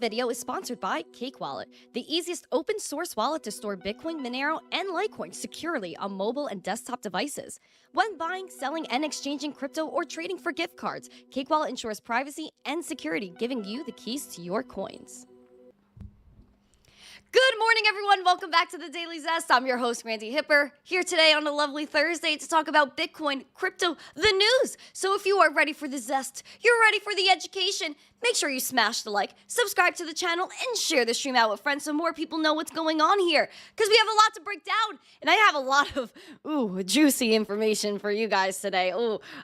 video is sponsored by Cake Wallet, the easiest open source wallet to store Bitcoin, Monero, and Litecoin securely on mobile and desktop devices. When buying, selling, and exchanging crypto or trading for gift cards, Cake Wallet ensures privacy and security, giving you the keys to your coins. Good morning, everyone. Welcome back to the Daily Zest. I'm your host, Randi Hipper, here today on a lovely Thursday to talk about Bitcoin, crypto, the news. So if you are ready for the zest, you're ready for the education, make sure you smash the like, subscribe to the channel, and share the stream out with friends so more people know what's going on here. Because we have a lot to break down, and I have a lot of, juicy information for you guys today.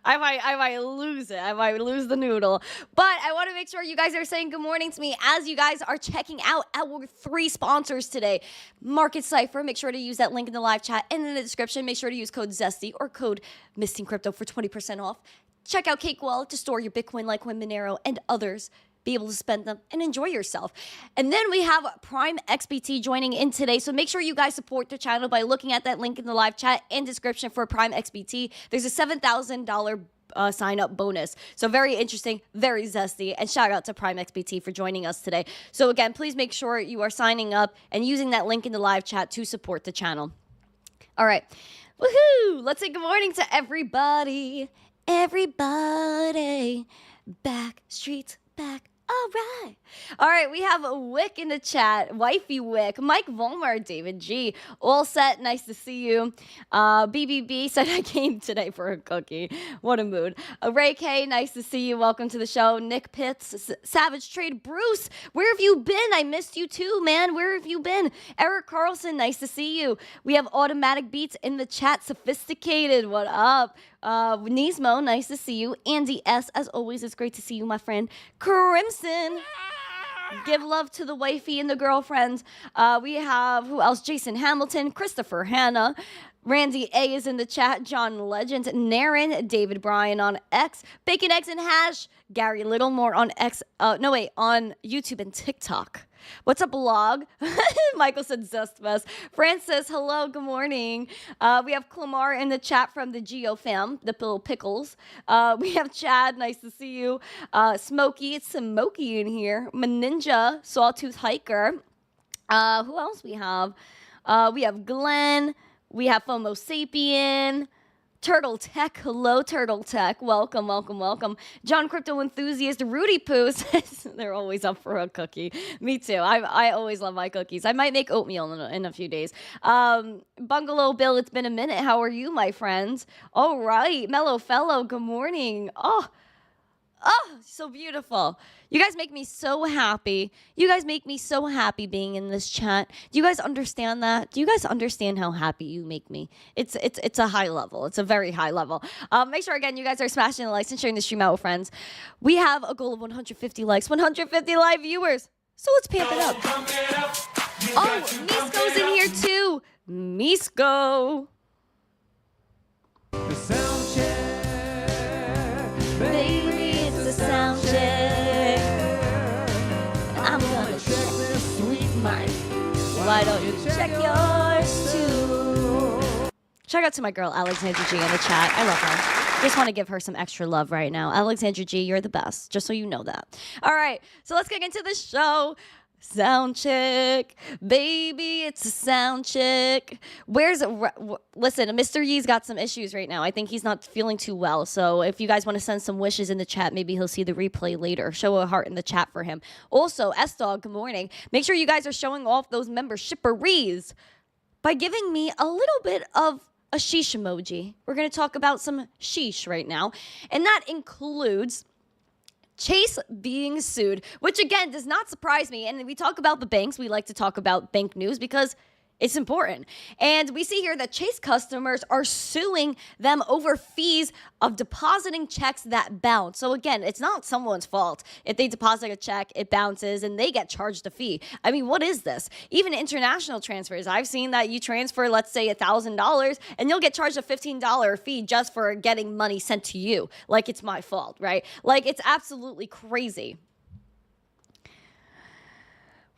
I might lose it. I might lose the noodle. But I want to make sure you guys are saying good morning to me as you guys are checking out our 3 sponsors today. Market Cipher, make sure to use that link in the live chat and in the description. Make sure to use code ZESTY or code missteencrypto for 20% off. Check out Cake Wallet to store your Bitcoin, Litecoin, Monero, and others. Be able to spend them and enjoy yourself. And then we have Prime XBT joining in today. So make sure you guys support the channel by looking at that link in the live chat and description for Prime XBT. There's a $7,000 sign up bonus. So very interesting, very zesty, and shout out to Prime XBT for joining us today. So again, please make sure you are signing up and using that link in the live chat to support the channel. All right. Woohoo! Let's say good morning to everybody. Everybody. Back streets back. All right, we have Wick in the chat, Wifey Wick, Mike Volmar, David G, all set, nice to see you. BBB said I came today for a cookie. What a mood. Ray K, nice to see you. Welcome to the show. Nick Pitts, Savage Trade, Bruce, where have you been? I missed you too, man. Where have you been? Eric Carlson, nice to see you. We have Automatic Beats in the chat, Sophisticated, what up? Nismo, nice to see you. Andy S, as always, it's great to see you, my friend. Crimson, give love to the wifey and the girlfriends. We have, who else? Jason Hamilton, Christopher Hanna, Randy A is in the chat, John Legend, Naren, David Bryan on X, Bacon, Eggs, and Hash, Gary Littlemore on on YouTube and TikTok. What's up, blog? Michael said Zestfest. Francis, hello, good morning. We have Clamar in the chat from the Geo fam, the Little Pickles. We have Chad, nice to see you. Smokey, it's Smokey in here. Maninja, Sawtooth Hiker. Who else we have? We have Glenn. We have FOMO Sapien. Turtle Tech, hello Turtle Tech, welcome, welcome, welcome. John Crypto Enthusiast, Rudy Poo says they're always up for a cookie. Me too, I always love my cookies. I might make oatmeal in a few days. Bungalow Bill, it's been a minute. How are you, my friends? All right, Mellow Fellow, good morning. Oh, so beautiful. You guys make me so happy. You guys make me so happy being in this chat. Do you guys understand that? Do you guys understand how happy you make me? It's a high level. It's a very high level. Make sure, again, you guys are smashing the likes and sharing the stream out with friends. We have a goal of 150 likes, 150 live viewers. So let's pamp it up. Oh, Misko's in here too. Misko. The sound check. Baby, it's a sound check. I'm gonna check this sweet mic. Why don't you check yours too? Shout out to my girl Alexandra G in the chat. I love her. Just want to give her some extra love right now. Alexandra G, you're the best. Just so you know that. All right, so let's get into the show. Sound check, baby, it's a sound check. Listen, Mr. Yee's got some issues right now. I think he's not feeling too well. So if you guys want to send some wishes in the chat, maybe he'll see the replay later. Show a heart in the chat for him. Also, S-Dog, good morning. Make sure you guys are showing off those membershiperies by giving me a little bit of a sheesh emoji. We're going to talk about some sheesh right now. And that includes Chase being sued, which again does not surprise me. And we talk about the banks. We like to talk about bank news because it's important. And we see here that Chase customers are suing them over fees of depositing checks that bounce. So again, it's not someone's fault. If they deposit a check, it bounces and they get charged a fee. I mean, what is this? Even international transfers, I've seen that you transfer, let's say $1,000 and you'll get charged a $15 fee just for getting money sent to you. Like it's my fault, right? Like it's absolutely crazy.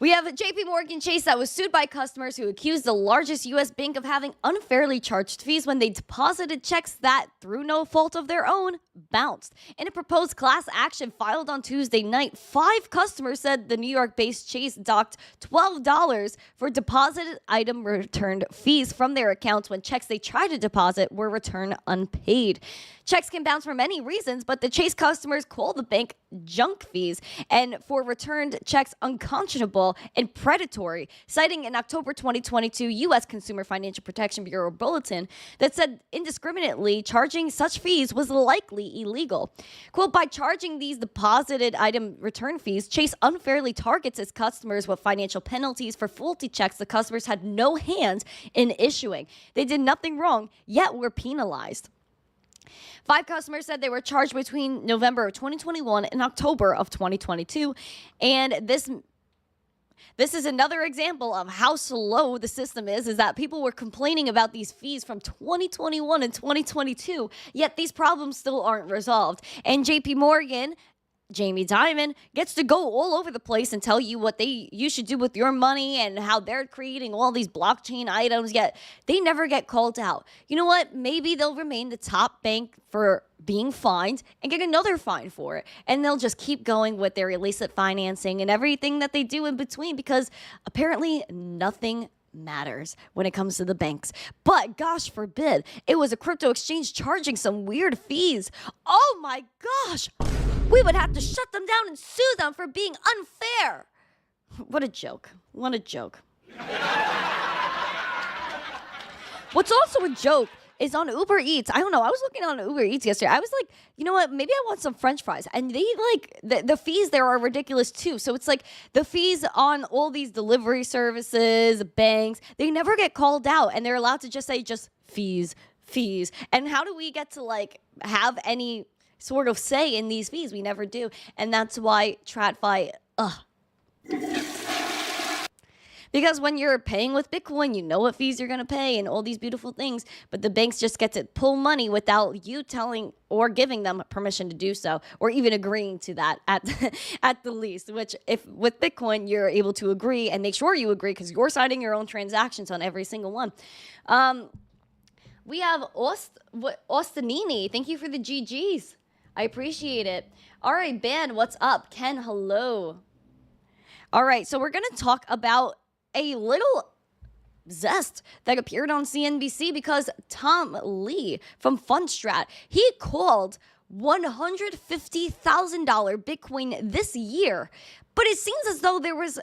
We have a JP Morgan Chase that was sued by customers who accused the largest U.S. bank of having unfairly charged fees when they deposited checks that, through no fault of their own, bounced. In a proposed class action filed on Tuesday night, 5 customers said the New York-based Chase docked $12 for deposited item returned fees from their accounts when checks they tried to deposit were returned unpaid. Checks can bounce for many reasons, but the Chase customers call the bank junk fees and for returned checks unconscionable and predatory, citing an October 2022 U.S. Consumer Financial Protection Bureau bulletin that said indiscriminately charging such fees was likely illegal. Quote, by charging these deposited item return fees, Chase unfairly targets its customers with financial penalties for faulty checks the customers had no hands in issuing. They did nothing wrong, yet were penalized. 5 customers said they were charged between November of 2021 and October of 2022. And this is another example of how slow the system is that people were complaining about these fees from 2021 and 2022, yet these problems still aren't resolved. And JP Morgan, Jamie Dimon, gets to go all over the place and tell you what you should do with your money and how they're creating all these blockchain items, yet they never get called out. You know what? Maybe they'll remain the top bank for being fined and get another fine for it. And they'll just keep going with their illicit financing and everything that they do in between, because apparently nothing matters when it comes to the banks. But gosh forbid, it was a crypto exchange charging some weird fees. Oh my gosh! We would have to shut them down and sue them for being unfair. What a joke. What a joke. What's also a joke is on Uber Eats. I don't know. I was looking on Uber Eats yesterday. I was like, you know what? Maybe I want some French fries. And they the fees there are ridiculous too. So it's like the fees on all these delivery services, banks, they never get called out. And they're allowed to just say fees. And how do we get to have any sort of say in these fees? We never do. And that's why TradFi, because when you're paying with Bitcoin, you know what fees you're going to pay and all these beautiful things, but the banks just get to pull money without you telling or giving them permission to do so, or even agreeing to that at the least, which if with Bitcoin, you're able to agree and make sure you agree because you're signing your own transactions on every single one. We have Austinini. Thank you for the GGs. I appreciate it. All right, Ben, what's up? Ken, hello. All right, so we're going to talk about a little zest that appeared on CNBC because Tom Lee from Fundstrat, he called $150,000 Bitcoin this year. But it seems as though there was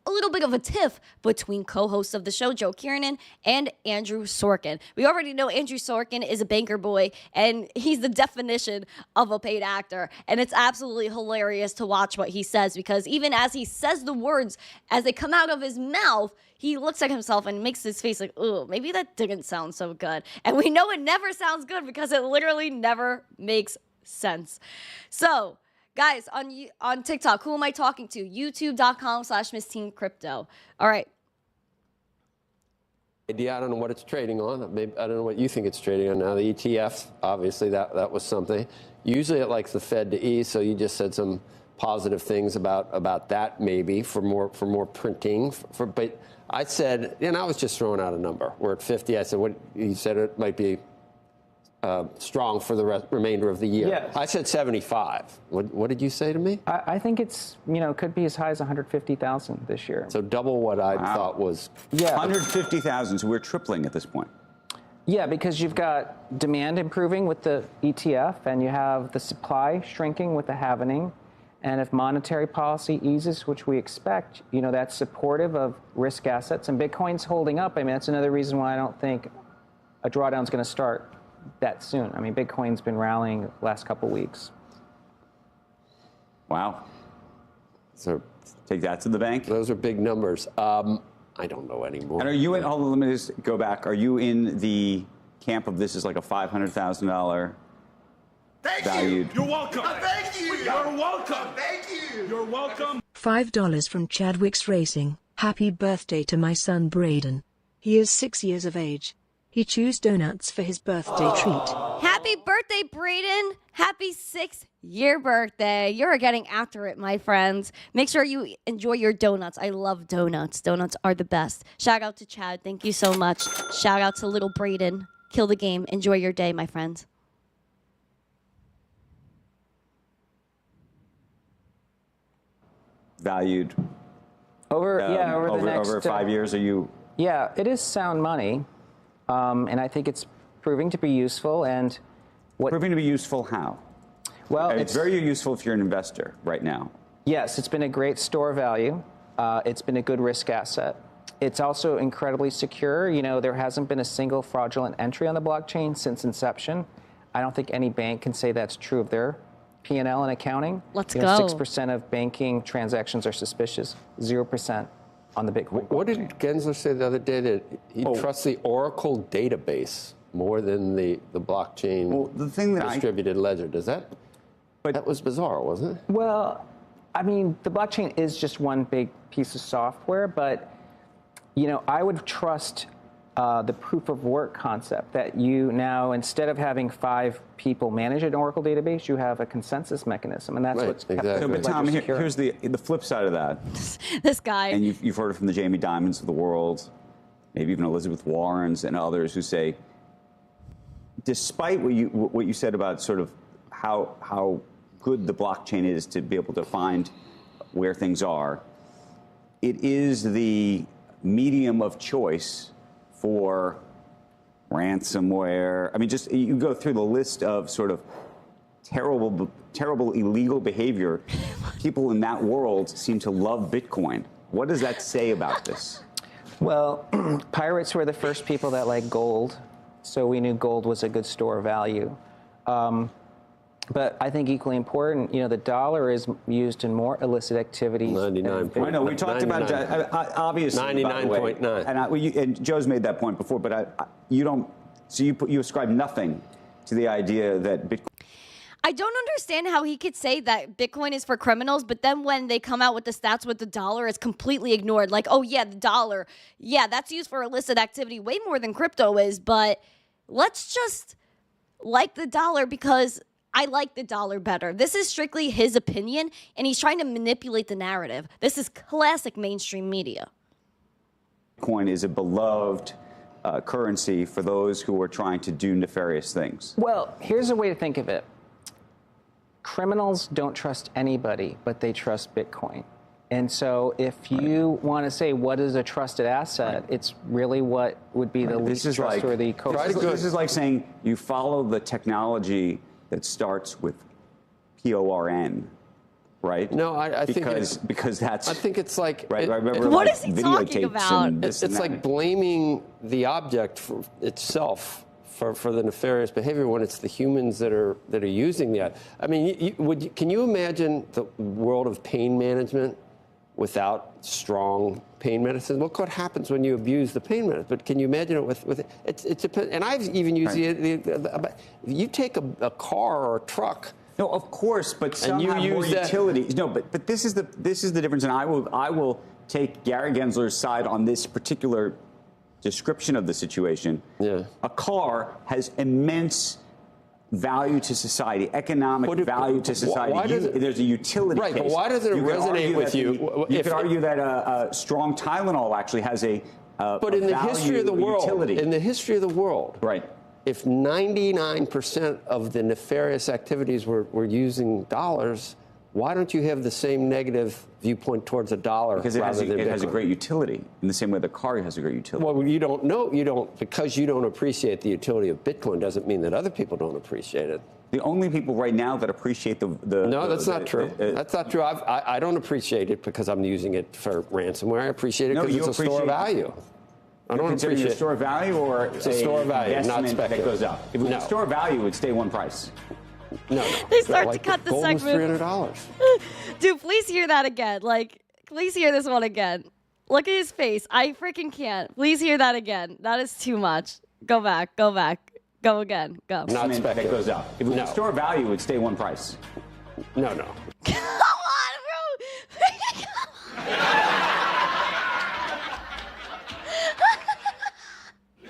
a little bit of a tiff between co-hosts of the show, Joe Kiernan and Andrew Sorkin. We already know Andrew Sorkin is a banker boy, and he's the definition of a paid actor. And it's absolutely hilarious to watch what he says, because even as he says the words, as they come out of his mouth, he looks at himself and makes his face like, ooh, maybe that didn't sound so good. And we know it never sounds good because it literally never makes sense. So, guys, on TikTok, who am I talking to? youtube.com/missteencrypto. All right. I don't know what it's trading on. Maybe, I don't know what you think it's trading on now. The ETF, obviously, that was something. Usually it likes the Fed to ease, so you just said some positive things about that maybe for more printing. But I said, I was just throwing out a number. We're at 50. I said, what you said it might be strong for the remainder of the year. Yes. I said 75. What did you say to me? I think it's, could be as high as 150,000 this year. So double what I thought was. Yeah. 150,000, so we're tripling at this point. Yeah, because you've got demand improving with the ETF, and you have the supply shrinking with the halvening. And if monetary policy eases, which we expect, that's supportive of risk assets. And Bitcoin's holding up. I mean, that's another reason why I don't think a drawdown is going to start that soon. I mean, Bitcoin's been rallying the last couple weeks. Wow. So take that to the bank. Those are big numbers. I don't know anymore. And are you in, hold on, let me just go back. Are you in the camp of this is like a $500,000 valued? You're welcome. Thank you. You're welcome. Thank you. You're welcome. $5 from Chadwick's Racing. Happy birthday to my son Braden. He is 6 years of age. He chose donuts for his birthday treat. Happy birthday, Braden. Happy 6th-year birthday. You're getting after it, my friends. Make sure you enjoy your donuts. I love donuts. Donuts are the best. Shout out to Chad. Thank you so much. Shout out to little Braden. Kill the game. Enjoy your day, my friends. Valued Over the next over 5 years. Are you? Yeah, it is sound money, and I think it's proving to be useful. And Proving to be useful how? Well, it's very useful if you're an investor right now. Yes, it's been a great store of value. It's been a good risk asset. It's also incredibly secure. You know, there hasn't been a single fraudulent entry on the blockchain since inception. I don't think any bank can say that's true of their P&L and accounting. Let's go. 6% of banking transactions are suspicious. 0% on the Bitcoin. What did Gensler say the other day? That he trusts the Oracle database more than the blockchain Well, the thing that distributed ledger. Does that? But that was bizarre, wasn't it? Well, I mean, the blockchain is just one big piece of software, but you know, I would trust the proof of work concept that you now, instead of having 5 people manage an Oracle database, you have a consensus mechanism, and that's Right, what's exactly. kept So, but the Tom, ledger secure. here's the flip side of that. This guy. And you've heard it from the Jamie Dimons of the world, maybe even Elizabeth Warrens and others who say, despite what you said about sort of how good the blockchain is to be able to find where things are, it is the medium of choice for ransomware. I mean, just you go through the list of sort of terrible illegal behavior. People in that world seem to love Bitcoin. What does that say about this? Well, pirates were the first people that liked gold, so we knew gold was a good store of value. But I think equally important, you know, the dollar is used in more illicit activities. 99. I know we talked about that, obviously. 99.9. And Joe's made that point before, but you don't. So you ascribe nothing to the idea that Bitcoin. I don't understand how he could say that Bitcoin is for criminals, but then when they come out with the stats with the dollar, it's completely ignored. Like, oh yeah, the dollar, yeah, that's used for illicit activity way more than crypto is. But let's just like the dollar because I like the dollar better. This is strictly his opinion, and he's trying to manipulate the narrative. This is classic mainstream media. Bitcoin is a beloved currency for those who are trying to do nefarious things. Well, here's a way to think of it. Criminals don't trust anybody, but they trust Bitcoin. And so if you want to say what is a trusted asset, it's really what would be the least trustworthy. This is like saying you follow the technology that starts with PORN, right? No, I think because that's. I think it's like right. I remember what like is he videotapes talking about? and this and it's that. like blaming the object for itself for the nefarious behavior when it's the humans that are using that. I mean, can you imagine the world of pain management without strong pain medicine? Look what happens when you abuse the pain medicine. But can you imagine it with it depends. And I've even used you take a car or a truck. No, of course, but some you have more use that- utility. No, but this is the difference, and I will take Gary Gensler's side on this particular description of the situation. Yeah. A car has immense value to society, economic value to society. There's a utility case. Right, but why doesn't it resonate with you? You could argue that a strong Tylenol actually has a but in the history of the world, utility. in the history of the world, right. If 99% of the nefarious activities were using dollars, why don't you have the same negative viewpoint towards a dollar? Because it has a great utility in the same way the car has a great utility. Well, you don't know. Because you don't appreciate the utility of Bitcoin doesn't mean that other people don't appreciate it. The only people right now that appreciate No, that's not true. That's not true. I don't appreciate it because I'm using it for ransomware. I appreciate it because it's a store of value. I don't appreciate a store of value or it's a store of value, not investment that goes up. If it was a store of value, it would stay one price. No. They start to cut the gold was segment. $300. Dude, please hear that again. Like, please hear this one again. Look at his face. I freaking can't. Please hear that again. That is too much. Go back. Go again. Go. Not that goes up. If it was a store of value, it would stay one price. No. Come on,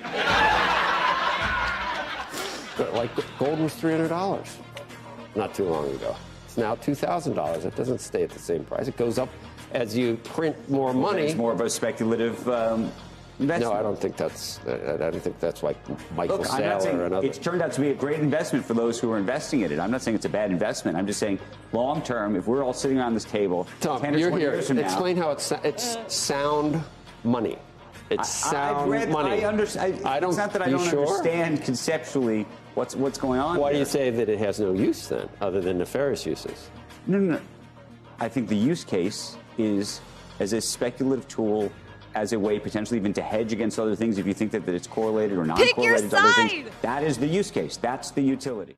bro. like gold was $300 not too long ago. It's now $2,000. It doesn't stay at the same price. It goes up as you print more money. It's more of a speculative investment. No, I don't think that's. I don't think that's like Michael Look, I'm not saying Saylor or another. it's turned out to be a great investment for those who are investing in it. I'm not saying it's a bad investment. I'm just saying long term, if we're all sitting around this table, Tom, 10 or you're 20 here. years from now, Explain how it's sound money. It's sound money. I understand. I don't. It's not that I you don't sure? understand conceptually what's going on. Why do here. you say that it has no use then, other than nefarious uses? No. I think the use case is as a speculative tool, as a way potentially even to hedge against other things if you think that it's correlated or not correlated to other things. That is the use case. That's the utility.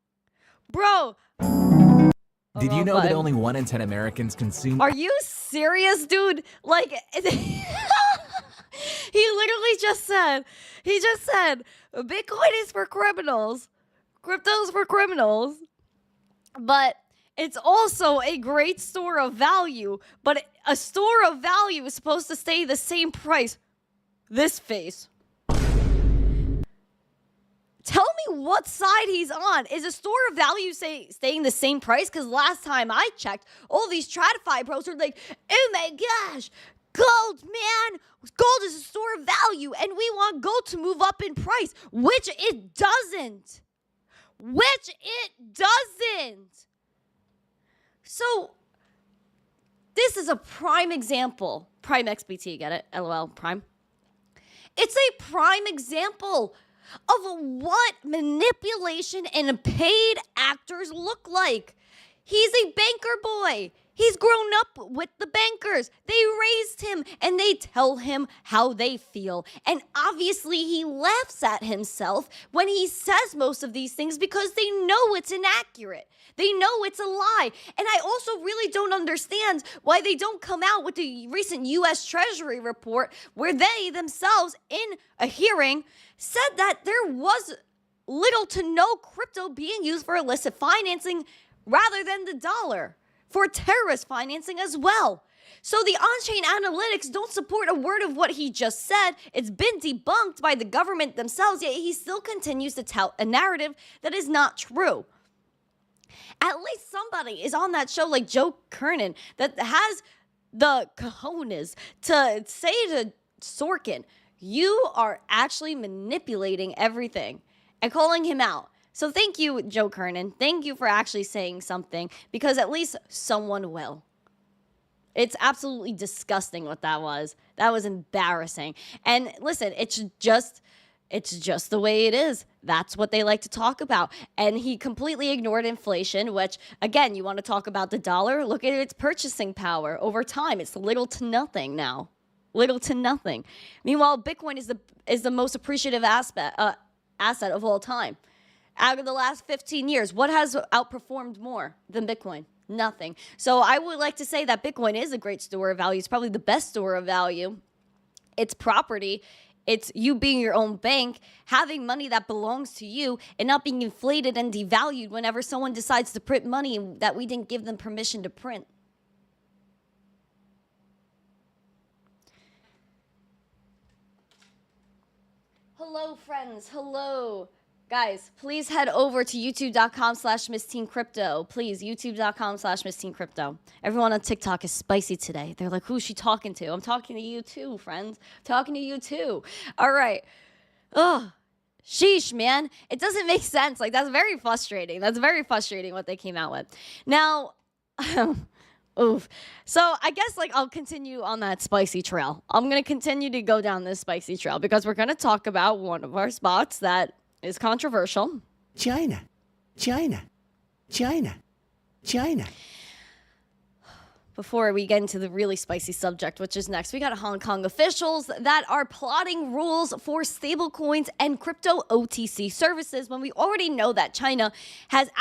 Bro. Did you know that only 1 in 10 Americans consume? Are you serious, dude? Like, he literally just said, Bitcoin is for criminals. Crypto's for criminals. But it's also a great store of value. But a store of value is supposed to stay the same price. This face. Tell me what side he's on. Is a store of value staying the same price? Because last time I checked, all these TradFi pros were like, oh my gosh, gold, man. Gold is a store of value, and we want gold to move up in price, which it doesn't. So, this is a prime example. Prime XBT, get it? LOL, prime. It's a prime example of what manipulation and paid actors look like. He's a banker boy. He's grown up with the bankers. They raised him and they tell him how they feel. And obviously he laughs at himself when he says most of these things because they know it's inaccurate. They know it's a lie. And I also really don't understand why they don't come out with the recent U.S. Treasury report where they themselves, in a hearing, said that there was little to no crypto being used for illicit financing rather than the dollar, for terrorist financing as well. So the on-chain analytics don't support a word of what he just said. It's been debunked by the government themselves, yet he still continues to tell a narrative that is not true. At least somebody is on that show like Joe Kernan that has the cojones to say to Sorkin, you are actually manipulating everything and calling him out. So thank you, Joe Kernan. Thank you for actually saying something, because at least someone will. It's absolutely disgusting what that was. That was embarrassing. And listen, it's just the way it is. That's what they like to talk about. And he completely ignored inflation, which, again, you want to talk about the dollar? Look at its purchasing power over time. It's little to nothing now. Little to nothing. Meanwhile, Bitcoin is the most appreciative asset of all time. Out of the last 15 years, what has outperformed more than Bitcoin? Nothing. So I would like to say that Bitcoin is a great store of value. It's probably the best store of value. It's property. It's you being your own bank, having money that belongs to you, and not being inflated and devalued whenever someone decides to print money that we didn't give them permission to print. Hello, friends. Hello. Guys, please head over to youtube.com/missteencrypto. Please, youtube.com/missteencrypto. Everyone on TikTok is spicy today. They're like, who's she talking to? I'm talking to you too, friends. I'm talking to you too. All right. Ugh. Sheesh, man. It doesn't make sense. Like, that's very frustrating. That's very frustrating what they came out with. Now, oof. So I guess, like, I'll continue on that spicy trail. I'm going to continue to go down this spicy trail because we're going to talk about one of our spots that is controversial. China. Before we get into the really spicy subject, which is next, we got Hong Kong officials that are plotting rules for stablecoins and crypto OTC services when we already know that China has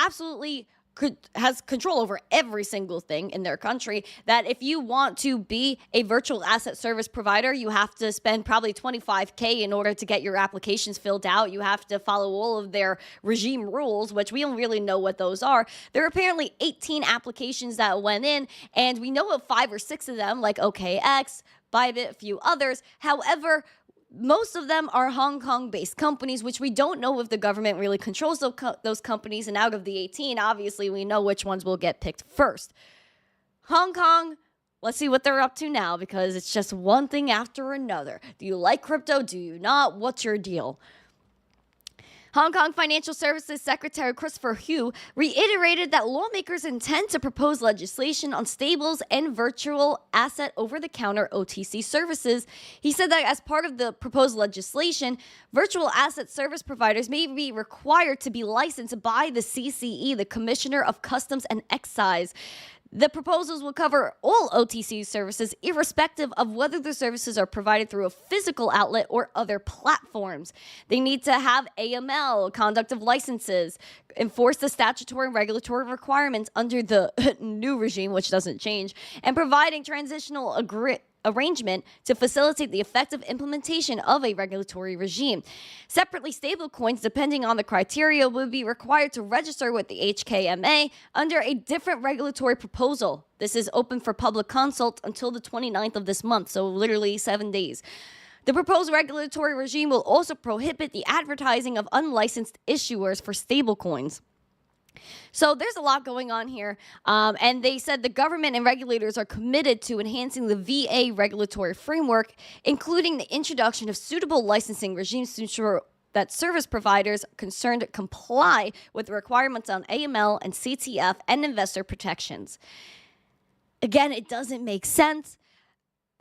control over every single thing in their country, that if you want to be a virtual asset service provider, you have to spend probably $25K in order to get your applications filled out. You have to follow all of their regime rules, which we don't really know what those are. There are apparently 18 applications that went in, and we know of 5 or 6 of them, like OKX, Bybit, a few others. However, most of them are Hong Kong-based companies, which we don't know if the government really controls those companies. And out of the 18, obviously, we know which ones will get picked first. Hong Kong, let's see what they're up to now, because it's just one thing after another. Do you like crypto? Do you not? What's your deal? Hong Kong Financial Services Secretary Christopher Hu reiterated that lawmakers intend to propose legislation on stables and virtual asset over-the-counter OTC services. He said that as part of the proposed legislation, virtual asset service providers may be required to be licensed by the CCE, the Commissioner of Customs and Excise. The proposals will cover all OTC services, irrespective of whether the services are provided through a physical outlet or other platforms. They need to have AML, conduct of licenses, enforce the statutory and regulatory requirements under the new regime, which doesn't change, and providing transitional arrangement to facilitate the effective implementation of a regulatory regime. Separately, stablecoins, depending on the criteria, will be required to register with the HKMA under a different regulatory proposal. This is open for public consult until the 29th of this month, so literally 7 days. The proposed regulatory regime will also prohibit the advertising of unlicensed issuers for stablecoins. So there's a lot going on here, and they said the government and regulators are committed to enhancing the VA regulatory framework, including the introduction of suitable licensing regimes to ensure that service providers concerned comply with the requirements on AML and CTF and investor protections. Again, it doesn't make sense.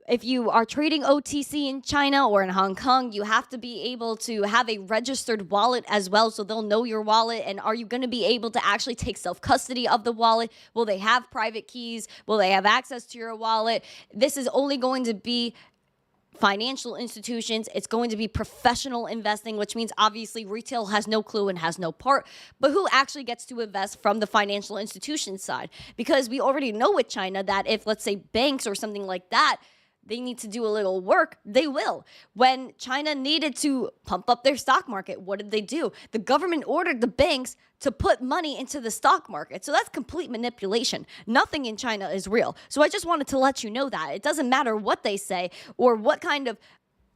If you are trading OTC in China or in Hong Kong, you have to be able to have a registered wallet as well, so they'll know your wallet. And are you going to be able to actually take self-custody of the wallet? Will they have private keys? Will they have access to your wallet? This is only going to be financial institutions. It's going to be professional investing, which means obviously retail has no clue and has no part. But who actually gets to invest from the financial institution side? Because we already know with China that if, let's say, banks or something like that, they need to do a little work, they will. When China needed to pump up their stock market, what did they do? The government ordered the banks to put money into the stock market. So that's complete manipulation. Nothing in China is real. So I just wanted to let you know that. It doesn't matter what they say or what kind of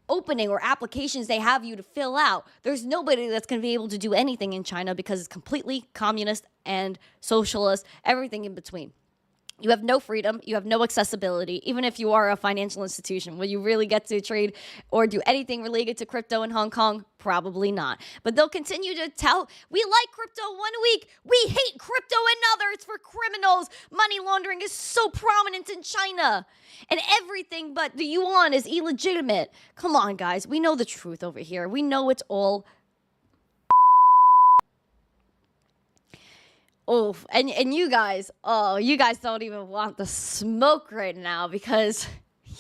opening or applications they have you to fill out. There's nobody that's going to be able to do anything in China because it's completely communist and socialist, everything in between. You have no freedom. You have no accessibility. Even if you are a financial institution, will you really get to trade or do anything related to crypto in Hong Kong? Probably not. But they'll continue to tell, we like crypto 1 week. We hate crypto another. It's for criminals. Money laundering is so prominent in China. And everything but the yuan is illegitimate. Come on, guys. We know the truth over here. We know it's all... Oh, and you guys, you guys don't even want the smoke right now because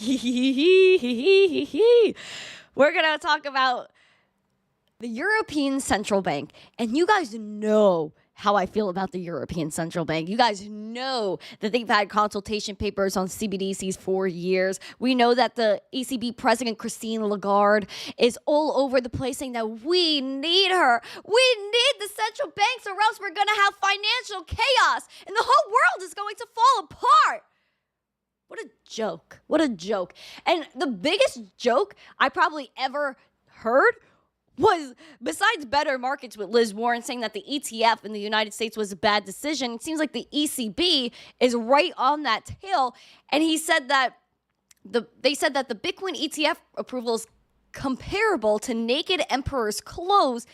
we're going to talk about the European Central Bank. And you guys know how I feel about the European Central Bank. You guys know that they've had consultation papers on CBDCs for years. We know that the ECB President Christine Lagarde is all over the place saying that we need her. We need the central banks or else we're going to have financial chaos and the whole world is going to fall apart. What a joke. What a joke. And the biggest joke I probably ever heard was, besides better markets with Liz Warren saying that the ETF in the United States was a bad decision, it seems like the ECB is right on that tail. And he said that they said that the Bitcoin ETF approval is comparable to naked emperor's clothes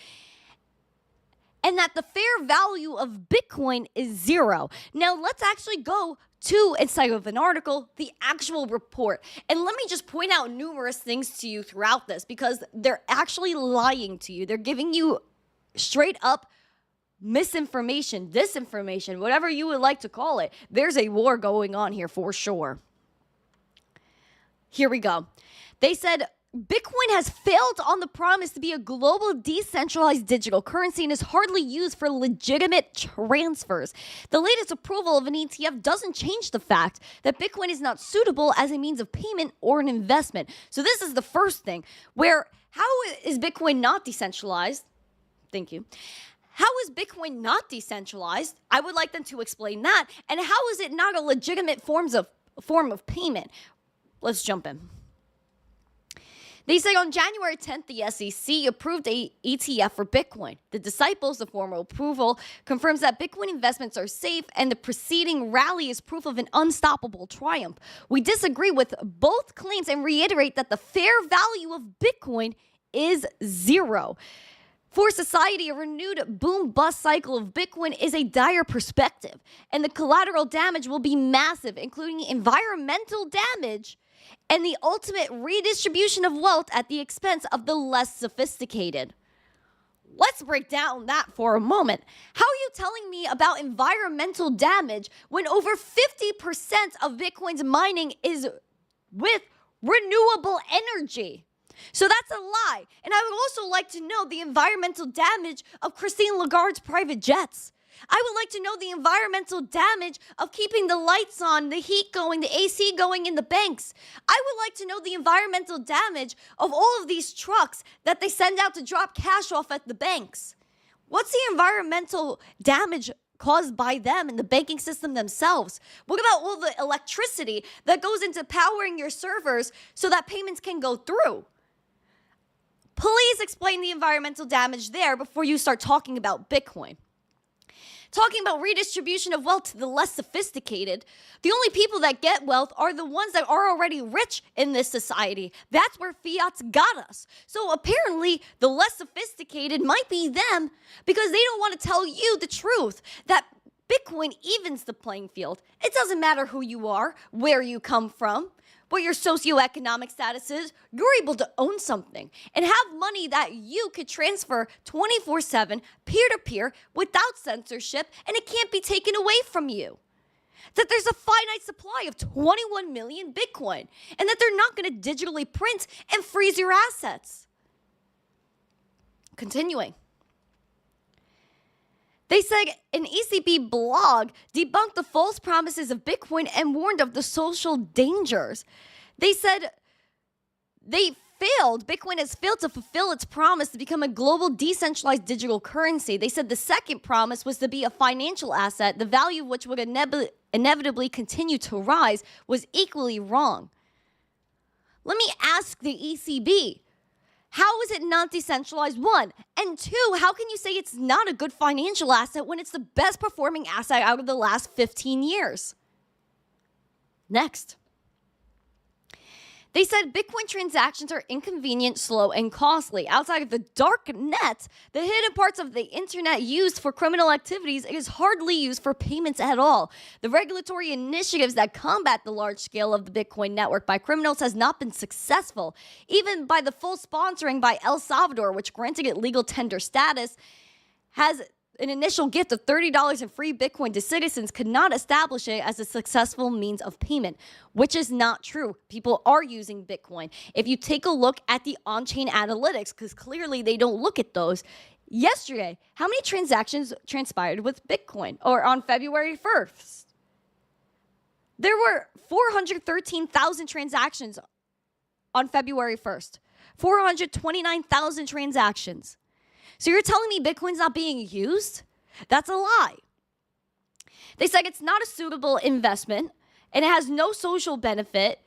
and that the fair value of Bitcoin is zero. Now, let's actually go to, inside of an article, the actual report. And let me just point out numerous things to you throughout this because they're actually lying to you. They're giving you straight up misinformation, disinformation, whatever you would like to call it. There's a war going on here for sure. Here we go. They said, Bitcoin has failed on the promise to be a global decentralized digital currency and is hardly used for legitimate transfers. The latest approval of an ETF doesn't change the fact that Bitcoin is not suitable as a means of payment or an investment. So this is the first thing where, how is Bitcoin not decentralized? Thank you. How is Bitcoin not decentralized? I would like them to explain that. And how is it not a legitimate form of payment? Let's jump in. They say on January 10th, the SEC approved a ETF for Bitcoin. The disciples, the formal approval, confirms that Bitcoin investments are safe, and the preceding rally is proof of an unstoppable triumph. We disagree with both claims and reiterate that the fair value of Bitcoin is zero. For society, a renewed boom-bust cycle of Bitcoin is a dire perspective, and the collateral damage will be massive, including environmental damage and the ultimate redistribution of wealth at the expense of the less sophisticated. Let's break down that for a moment. How are you telling me about environmental damage when over 50% of Bitcoin's mining is with renewable energy? So that's a lie. And I would also like to know the environmental damage of Christine Lagarde's private jets. I would like to know the environmental damage of keeping the lights on, the heat going, the AC going in the banks. I would like to know the environmental damage of all of these trucks that they send out to drop cash off at the banks. What's the environmental damage caused by them and the banking system themselves? What about all the electricity that goes into powering your servers so that payments can go through? Please explain the environmental damage there before you start talking about Bitcoin. Talking about redistribution of wealth to the less sophisticated, the only people that get wealth are the ones that are already rich in this society. That's where fiat's got us. So apparently, the less sophisticated might be them because they don't want to tell you the truth that Bitcoin evens the playing field. It doesn't matter who you are, where you come from, what your socioeconomic status is. You're able to own something and have money that you could transfer 24/7, peer-to-peer, without censorship, and it can't be taken away from you. That there's a finite supply of 21 million Bitcoin, and that they're not going to digitally print and freeze your assets. Continuing. They said an ECB blog debunked the false promises of Bitcoin and warned of the social dangers. They said Bitcoin has failed to fulfill its promise to become a global decentralized digital currency. They said the second promise was to be a financial asset, the value of which would inevitably continue to rise, was equally wrong. Let me ask the ECB. How is it not decentralized? One. And two, how can you say it's not a good financial asset when it's the best performing asset out of the last 15 years? Next. They said Bitcoin transactions are inconvenient, slow, and costly. Outside of the dark net, the hidden parts of the internet used for criminal activities is hardly used for payments at all. The regulatory initiatives that combat the large scale of the Bitcoin network by criminals has not been successful. Even by the full sponsoring by El Salvador, which granted it legal tender status, has an initial gift of $30 in free Bitcoin to citizens, could not establish it as a successful means of payment, which is not true. People are using Bitcoin. If you take a look at the on-chain analytics, because clearly they don't look at those, yesterday, how many transactions transpired with Bitcoin? Or on February 1st? There were 413,000 transactions on February 1st. 429,000 transactions. So you're telling me Bitcoin's not being used? That's a lie. They said it's not a suitable investment and it has no social benefit,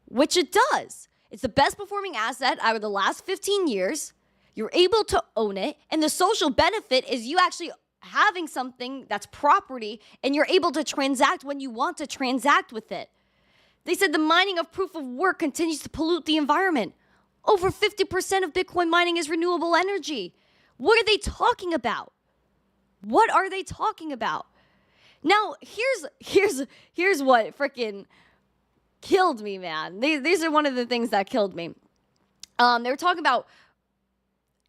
which it does. It's the best performing asset out of the last 15 years. You're able to own it, and the social benefit is you actually having something that's property and you're able to transact when you want to transact with it. They said the mining of proof of work continues to pollute the environment. Over 50% of Bitcoin mining is renewable energy. What are they talking about? What are they talking about? Now, here's what freaking killed me, man. These are one of the things that killed me. They were talking about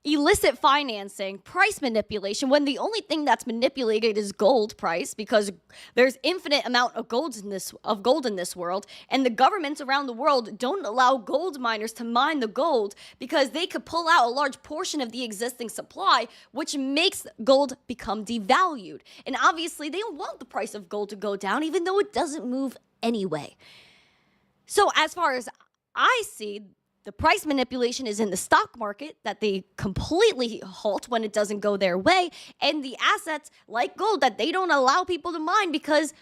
illicit financing, price manipulation, when the only thing that's manipulated is gold price, because there's infinite amount of gold in this world, and the governments around the world don't allow gold miners to mine the gold because they could pull out a large portion of the existing supply, which makes gold become devalued. And obviously they don't want the price of gold to go down, even though it doesn't move anyway. So as far as I see, the price manipulation is in the stock market that they completely halt when it doesn't go their way, and the assets like gold that they don't allow people to mine because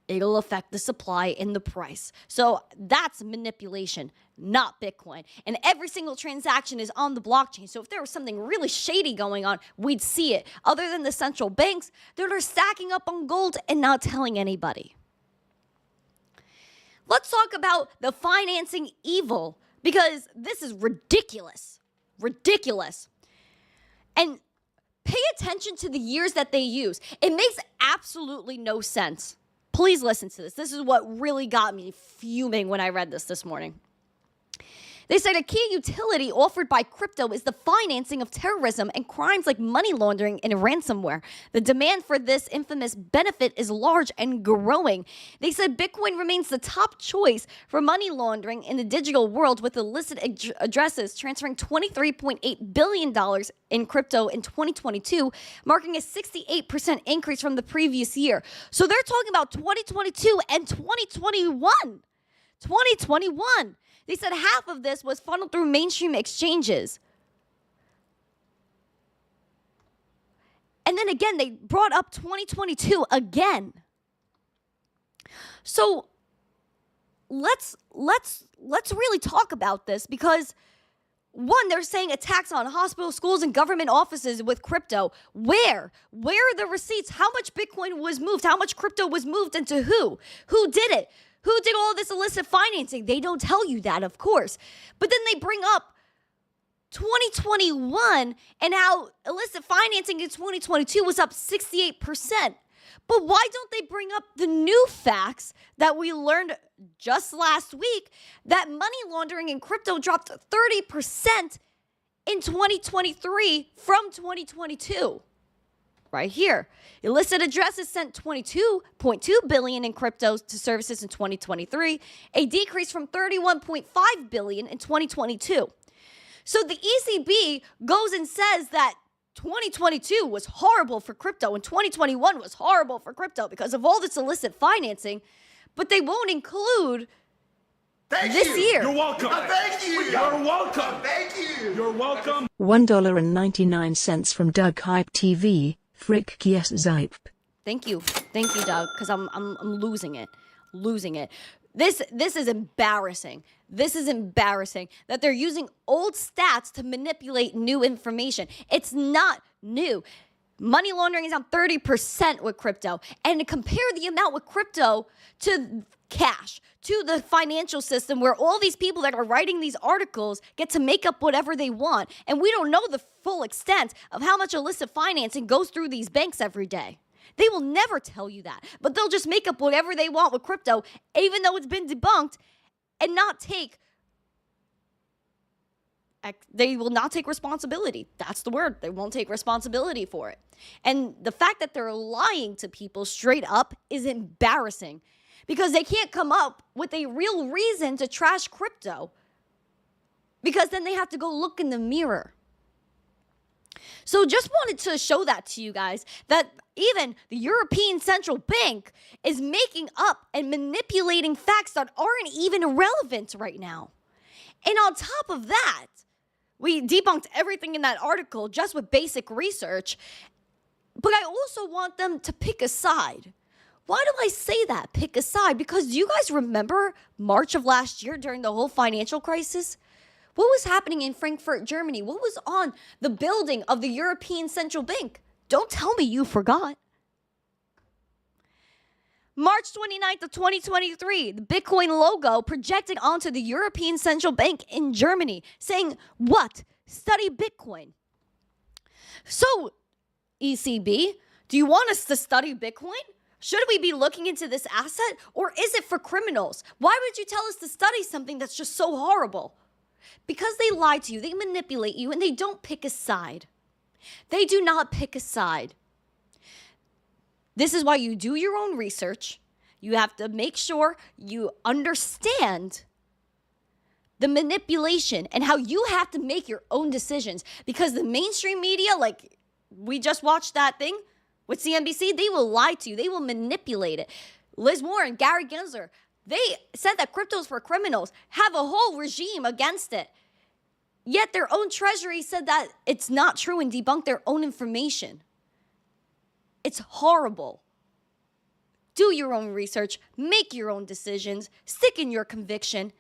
it'll affect the supply and the price. So that's manipulation, not Bitcoin. And every single transaction is on the blockchain. So if there was something really shady going on, we'd see it. Other than the central banks that are stacking up on gold and not telling anybody. Let's talk about the financing evil, because this is ridiculous. Ridiculous. And pay attention to the years that they use. It makes absolutely no sense. Please listen to this. This is what really got me fuming when I read this morning. They said a key utility offered by crypto is the financing of terrorism and crimes like money laundering and ransomware. The demand for this infamous benefit is large and growing. They said Bitcoin remains the top choice for money laundering in the digital world, with illicit addresses transferring $23.8 billion in crypto in 2022, marking a 68% increase from the previous year. So they're talking about 2022 and 2021. 2021. They said half of this was funneled through mainstream exchanges. And then again, they brought up 2022 again. So let's really talk about this, because one, they're saying attacks on hospitals, schools, and government offices with crypto. Where? Where are the receipts? How much Bitcoin was moved? How much crypto was moved into who? Who did it? Who did all this illicit financing? They don't tell you that, of course. But then they bring up 2021 and how illicit financing in 2022 was up 68%. But why don't they bring up the new facts that we learned just last week, that money laundering in crypto dropped 30% in 2023 from 2022? Right here. Illicit addresses sent $22.2 billion in cryptos to services in 2023, a decrease from $31.5 billion in 2022. So the ECB goes and says that 2022 was horrible for crypto and 2021 was horrible for crypto because of all this illicit financing, but they won't include this year. You're welcome. Thank you. You're welcome. Thank you. You're welcome. $1.99 from Doug Hype TV. Frick yes Zype. Thank you, Doug, because I'm losing it. This is embarrassing. This is embarrassing that they're using old stats to manipulate new information. It's not new. Money laundering is down 30% with crypto, and to compare the amount with crypto to cash, to the financial system where all these people that are writing these articles get to make up whatever they want. And we don't know the full extent of how much illicit financing goes through these banks every day. They will never tell you that, but they'll just make up whatever they want with crypto, even though it's been debunked, and they will not take responsibility. That's the word. They won't take responsibility for it. And the fact that they're lying to people straight up is embarrassing, because they can't come up with a real reason to trash crypto, because then they have to go look in the mirror. So just wanted to show that to you guys, that even the European Central Bank is making up and manipulating facts that aren't even relevant right now. And on top of that, we debunked everything in that article just with basic research, but I also want them to pick a side. Why do I say that, pick a side? Because do you guys remember March of last year during the whole financial crisis? What was happening in Frankfurt, Germany? What was on the building of the European Central Bank? Don't tell me you forgot. March 29th of 2023, the Bitcoin logo projected onto the European Central Bank in Germany, saying, what? Study Bitcoin. So, ECB, do you want us to study Bitcoin? Should we be looking into this asset, or is it for criminals? Why would you tell us to study something that's just so horrible? Because they lie to you, they manipulate you, and they don't pick a side. They do not pick a side. This is why you do your own research. You have to make sure you understand the manipulation and how you have to make your own decisions. Because the mainstream media, like we just watched that thing with CNBC, they will lie to you. They will manipulate it. Liz Warren, Gary Gensler, they said that cryptos for criminals, have a whole regime against it. Yet their own treasury said that it's not true and debunked their own information. It's horrible. do your own research, make your own decisions, stick in your conviction,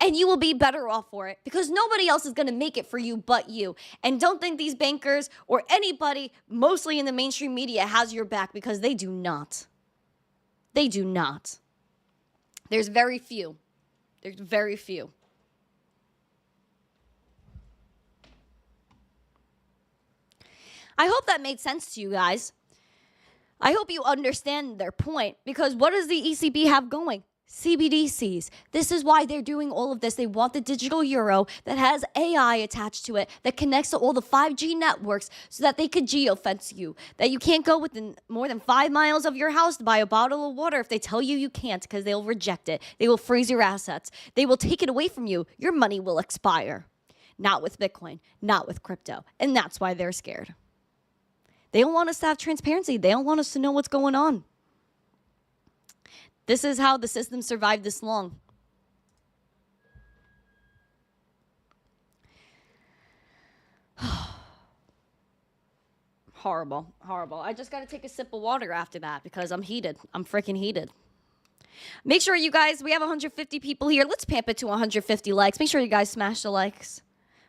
and you will be better off for it because nobody else is going to make it for you but you. And don't think these bankers or anybody, mostly in the mainstream media, has your back because they do not. They do not. There's very few. There's very few. I hope that made sense to you guys. I hope you understand their point because what does the ECB have going? CBDCs. This is why they're doing all of this. They want the digital euro that has AI attached to it, that connects to all the 5G networks so that they could geofence you, that you can't go within more than 5 miles of your house to buy a bottle of water if they tell you you can't because they'll reject it. They will freeze your assets. They will take it away from you. Your money will expire. Not with Bitcoin, not with crypto. And that's why they're scared. They don't want us to have transparency. They don't want us to know what's going on. This is how the system survived this long. Horrible, horrible. I just got to take a sip of water after that because I'm heated. I'm freaking heated. Make sure you guys, we have 150 people here. Let's pamp it to 150 likes. Make sure you guys smash the likes.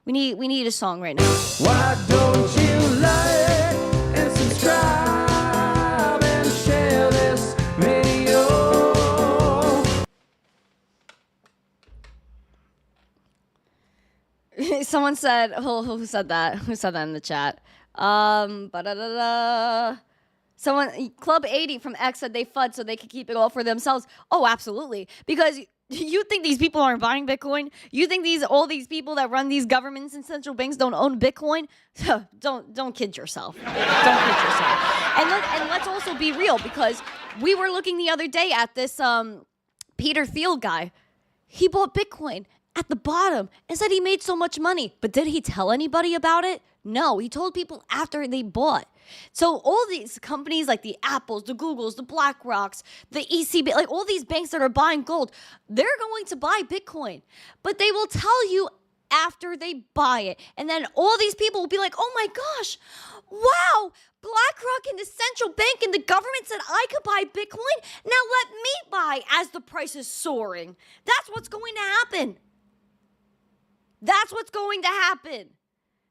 We need a song right now. Why don't you like and subscribe and share this video? Someone said, who said that? Who said that in the chat? Someone, Club 80 from X said they FUD so they could keep it all for themselves. Oh, absolutely. Because you think these people aren't buying Bitcoin? You think all these people that run these governments and central banks don't own Bitcoin? Don't kid yourself. Don't kid yourself. And let's also be real because we were looking the other day at this Peter Thiel guy. He bought Bitcoin at the bottom and said he made so much money. But did he tell anybody about it? No, he told people after they bought. So all these companies like the Apples, the Googles, the BlackRocks, the ECB, like all these banks that are buying gold, they're going to buy Bitcoin. But they will tell you after they buy it. And then all these people will be like, oh my gosh, wow, BlackRock and the central bank and the government said I could buy Bitcoin. Now let me buy as the price is soaring. That's what's going to happen. That's what's going to happen.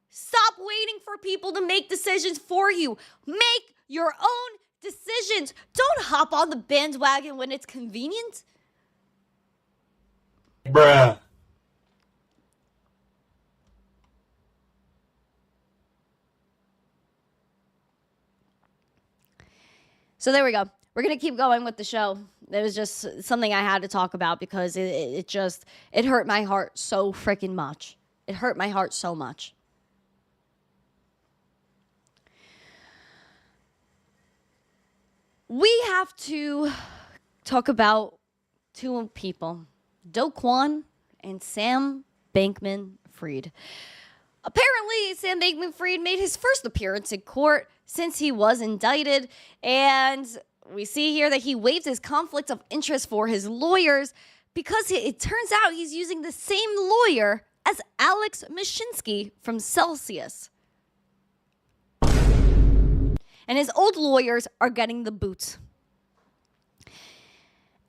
Stop waiting for people to make decisions for you. Make your own decisions. Don't hop on the bandwagon when it's convenient. Bruh. So there we go. We're going to keep going with the show. It was just something I had to talk about because it hurt my heart so freaking much. It hurt my heart so much. We have to talk about two people, Do Kwon and Sam Bankman-Fried. Apparently, Sam Bankman-Fried made his first appearance in court since he was indicted, and we see here that he waived his conflict of interest for his lawyers because it turns out he's using the same lawyer as Alex Mashinsky from Celsius. And his old lawyers are getting the boot.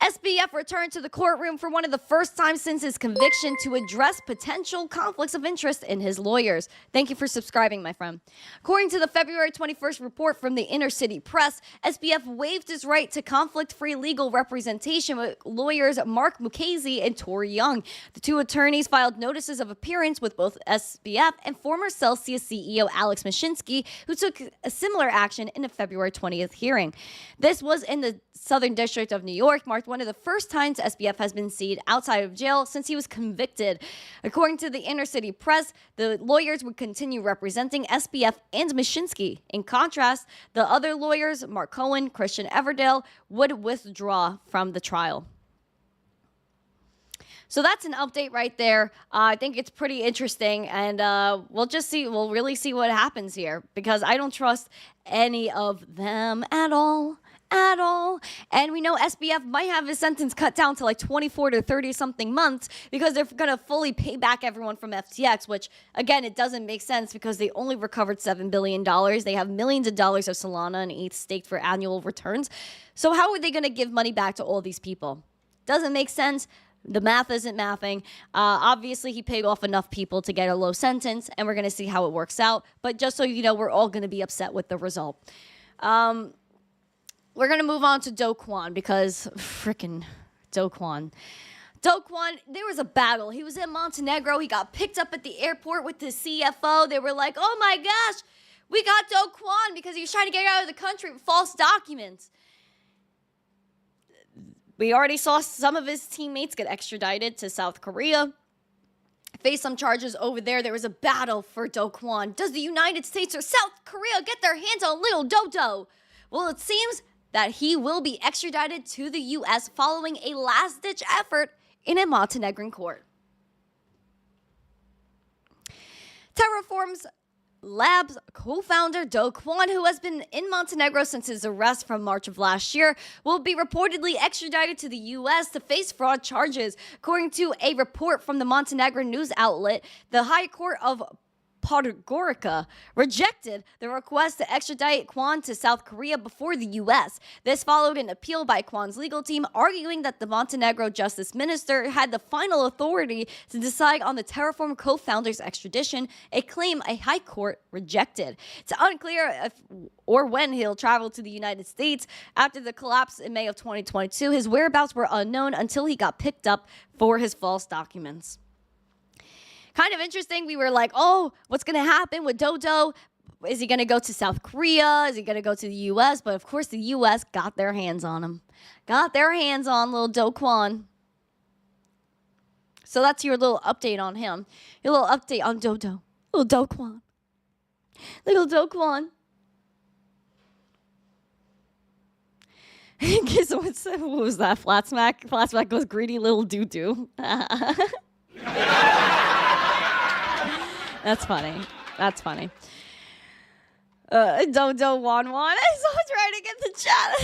SBF returned to the courtroom for one of the first times since his conviction to address potential conflicts of interest in his lawyers. Thank you for subscribing, my friend. According to the February 21st report from the Inner City Press, SBF waived his right to conflict-free legal representation with lawyers Mark Mukasey and Tori Young. The two attorneys filed notices of appearance with both SBF and former Celsius CEO Alex Mashinsky, who took a similar action in a February 20th hearing. This was in the Southern District of New York, marked one of the first times SBF has been seen outside of jail since he was convicted. According to the Inner City Press, the lawyers would continue representing SBF and Mashinsky. In contrast, the other lawyers, Mark Cohen, Christian Everdale, would withdraw from the trial. So that's an update right there. I think it's pretty interesting, and we'll just see. We'll really see what happens here because I don't trust any of them at all. at all. And we know SBF might have his sentence cut down to like 24 to 30 something months because they're going to fully pay back everyone from FTX, which again, it doesn't make sense because they only recovered $7 billion. They have millions of dollars of Solana and ETH staked for annual returns. So how are they going to give money back to all these people? Doesn't make sense. The math isn't mathing. Obviously, he paid off enough people to get a low sentence, and we're going to see how it works out. But just so you know, we're all going to be upset with the result. We're going to move on to Dogecoin because freaking Dogecoin. Dogecoin, there was a battle. He was in Montenegro. He got picked up at the airport with the CFO. They were like, oh my gosh, we got Dogecoin because he was trying to get out of the country with false documents. We already saw some of his teammates get extradited to South Korea, face some charges over there. There was a battle for Dogecoin. Does the United States or South Korea get their hands on little Dodo? Well, it seems that he will be extradited to the U.S. following a last-ditch effort in a Montenegrin court. Terraform's Labs co-founder Dogecoin, who has been in Montenegro since his arrest from March of last year, will be reportedly extradited to the U.S. to face fraud charges. According to a report from the Montenegrin news outlet, the High Court of Podgorica rejected the request to extradite Kwan to South Korea before the U.S. This followed an appeal by Kwan's legal team, arguing that the Montenegro justice minister had the final authority to decide on the Terraform co-founder's extradition, a claim a high court rejected. It's unclear if or when he'll travel to the United States. After the collapse in May of 2022, his whereabouts were unknown until he got picked up for his false documents. Kind of interesting. We were like, oh, what's going to happen with Dodo? Is he going to go to South Korea? Is he going to go to the U.S.? But of course, the U.S. got their hands on him. Got their hands on little Dogecoin. So that's your little update on him. Your little update on Dodo. Little Dogecoin. Little Dogecoin. So what was that? Flat Smack? Flat Smack goes greedy little doo-doo. That's funny. That's funny. Dodo Wan Wan. Someone's writing in the chat.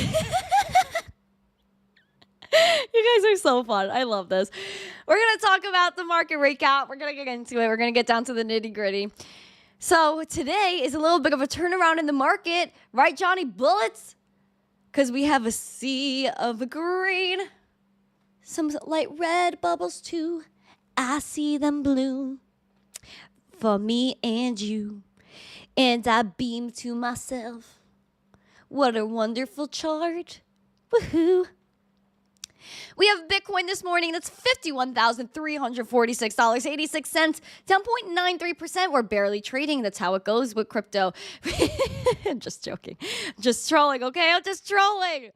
You guys are so fun. I love this. We're going to talk about the market recap. We're going to get into it. We're going to get down to the nitty gritty. So today is a little bit of a turnaround in the market. Right, Johnny Bullets? Because we have a sea of green. Some light red bubbles too. I see them bloom. For me and you, and I beam to myself. What a wonderful chart. Woohoo. We have Bitcoin this morning that's $51,346.86, down 0.93%. We're barely trading. That's how it goes with crypto. I'm just joking. Just trolling, okay? I'm just trolling.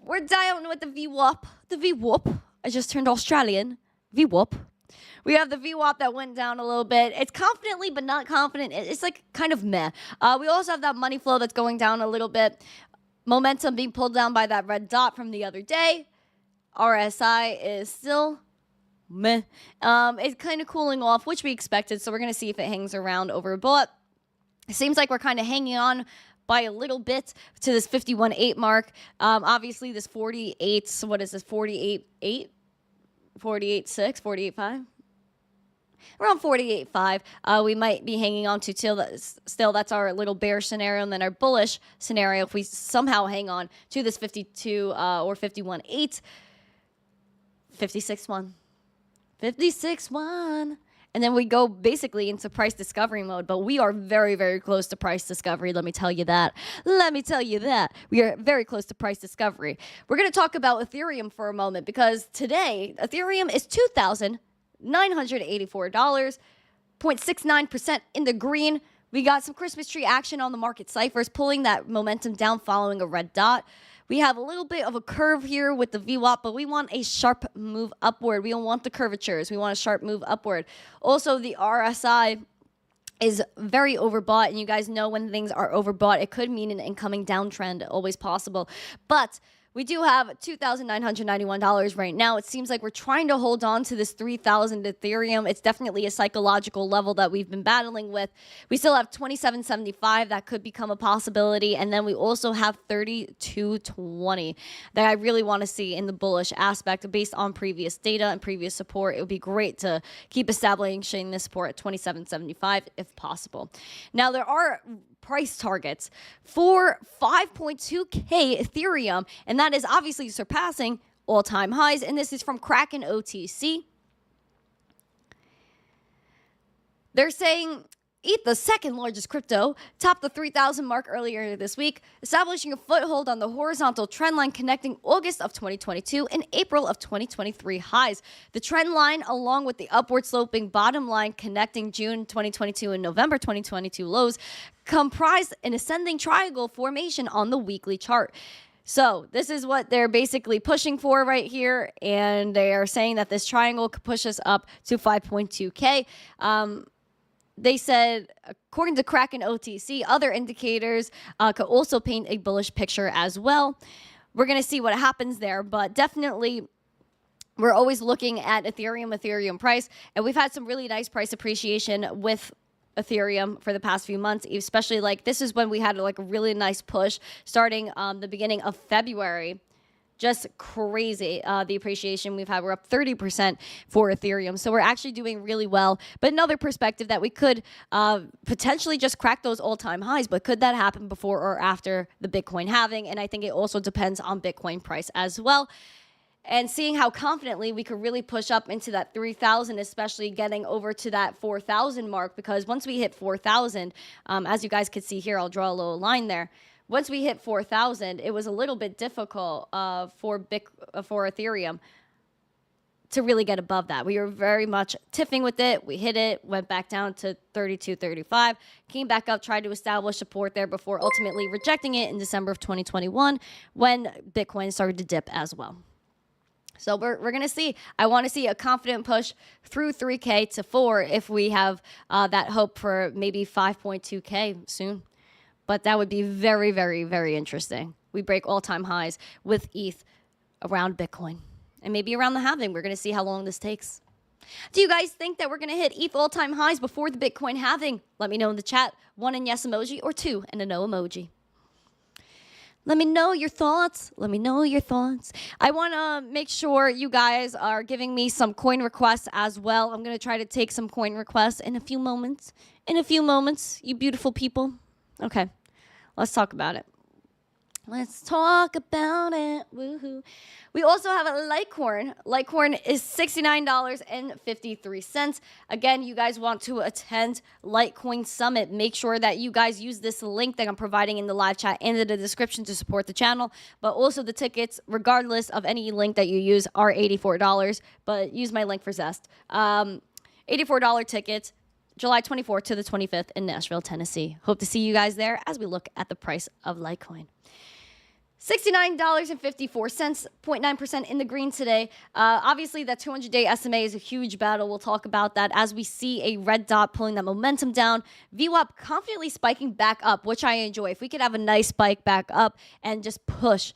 We're down with the VWAP. The VWAP. I just turned Australian. VWAP. We have the VWAP that went down a little bit. It's confidently, but not confident. It's like kind of meh. We also have that money flow that's going down a little bit. Momentum being pulled down by that red dot from the other day. RSI is still meh. It's kind of cooling off, which we expected. So we're going to see if it hangs around over. But it seems like we're kind of hanging on by a little bit to this 51.8 mark. Obviously, this 48, so what is this, 48.8? 48.6, 48.5? Around 48.5. We might be hanging on to still that's our little bear scenario, and then our bullish scenario if we somehow hang on to this 52 or 51.8, 56.1, 56.1. And then we go basically into price discovery mode, but we are very, very close to price discovery. Let me tell you that. Let me tell you that. We are very close to price discovery. We're going to talk about Ethereum for a moment because today Ethereum is $2,984, 0.69% in the green. We got some Christmas tree action on the market ciphers, pulling that momentum down following a red dot. We have a little bit of a curve here with the VWAP, but we want a sharp move upward. We don't want the curvatures. We want a sharp move upward. Also, the RSI is very overbought, and you guys know when things are overbought, it could mean an incoming downtrend, always possible. But we do have $2,991 right now. It seems like we're trying to hold on to this 3,000 Ethereum. It's definitely a psychological level that we've been battling with. We still have 2775 that could become a possibility. And then we also have 3220 that I really want to see in the bullish aspect based on previous data and previous support. It would be great to keep establishing this support at 2775 if possible. Now, there are price targets for 5.2K Ethereum, and that is obviously surpassing all-time highs, and this is from Kraken OTC. They're saying ETH, the second largest crypto, topped the 3,000 mark earlier this week, establishing a foothold on the horizontal trend line connecting August of 2022 and April of 2023 highs. The trend line, along with the upward sloping bottom line connecting June 2022 and November 2022 lows, comprise an ascending triangle formation on the weekly chart. So this is what they're basically pushing for right here, and they are saying that this triangle could push us up to 5.2K. They said, according to Kraken OTC, other indicators could also paint a bullish picture as well. We're going to see what happens there, but definitely we're always looking at Ethereum price, and we've had some really nice price appreciation with Ethereum for the past few months, especially like this is when we had like a really nice push starting the beginning of February. Just crazy, the appreciation we've had. We're up 30% for Ethereum. So we're actually doing really well. But another perspective that we could potentially just crack those all-time highs. But could that happen before or after the Bitcoin halving? And I think it also depends on Bitcoin price as well. And seeing how confidently we could really push up into that 3,000, especially getting over to that 4,000 mark. Because once we hit 4,000, as you guys could see here, I'll draw a little line there. Once we hit 4,000, it was a little bit difficult for Ethereum to really get above that. We were very much tiffing with it. We hit it, went back down to 32.35, came back up, tried to establish support there before ultimately rejecting it in December of 2021 when Bitcoin started to dip as well. So we're going to see. I want to see a confident push through 3K to 4 if we have that hope for maybe 5.2K soon. But that would be very, very, very interesting. We break all-time highs with ETH around Bitcoin. And maybe around the halving. We're going to see how long this takes. Do you guys think that we're going to hit ETH all-time highs before the Bitcoin halving? Let me know in the chat. 1 in yes emoji or 2 in a no emoji. Let me know your thoughts. Let me know your thoughts. I want to make sure you guys are giving me some coin requests as well. I'm going to try to take some coin requests in a few moments. In a few moments, you beautiful people. Okay, let's talk about it. Let's talk about it. Woohoo. We also have a Litecoin. Litecoin is $69.53. Again, you guys want to attend Litecoin Summit. Make sure that you guys use this link that I'm providing in the live chat and in the description to support the channel. But also the tickets, regardless of any link that you use, are $84. But use my link for Zest. $84 tickets. July 24th to the 25th in Nashville, Tennessee. Hope to see you guys there as we look at the price of Litecoin. $69.54, 0.9% in the green today. Obviously, that 200-day SMA is a huge battle. We'll talk about that as we see a red dot pulling that momentum down. VWAP confidently spiking back up, which I enjoy. If we could have a nice spike back up and just push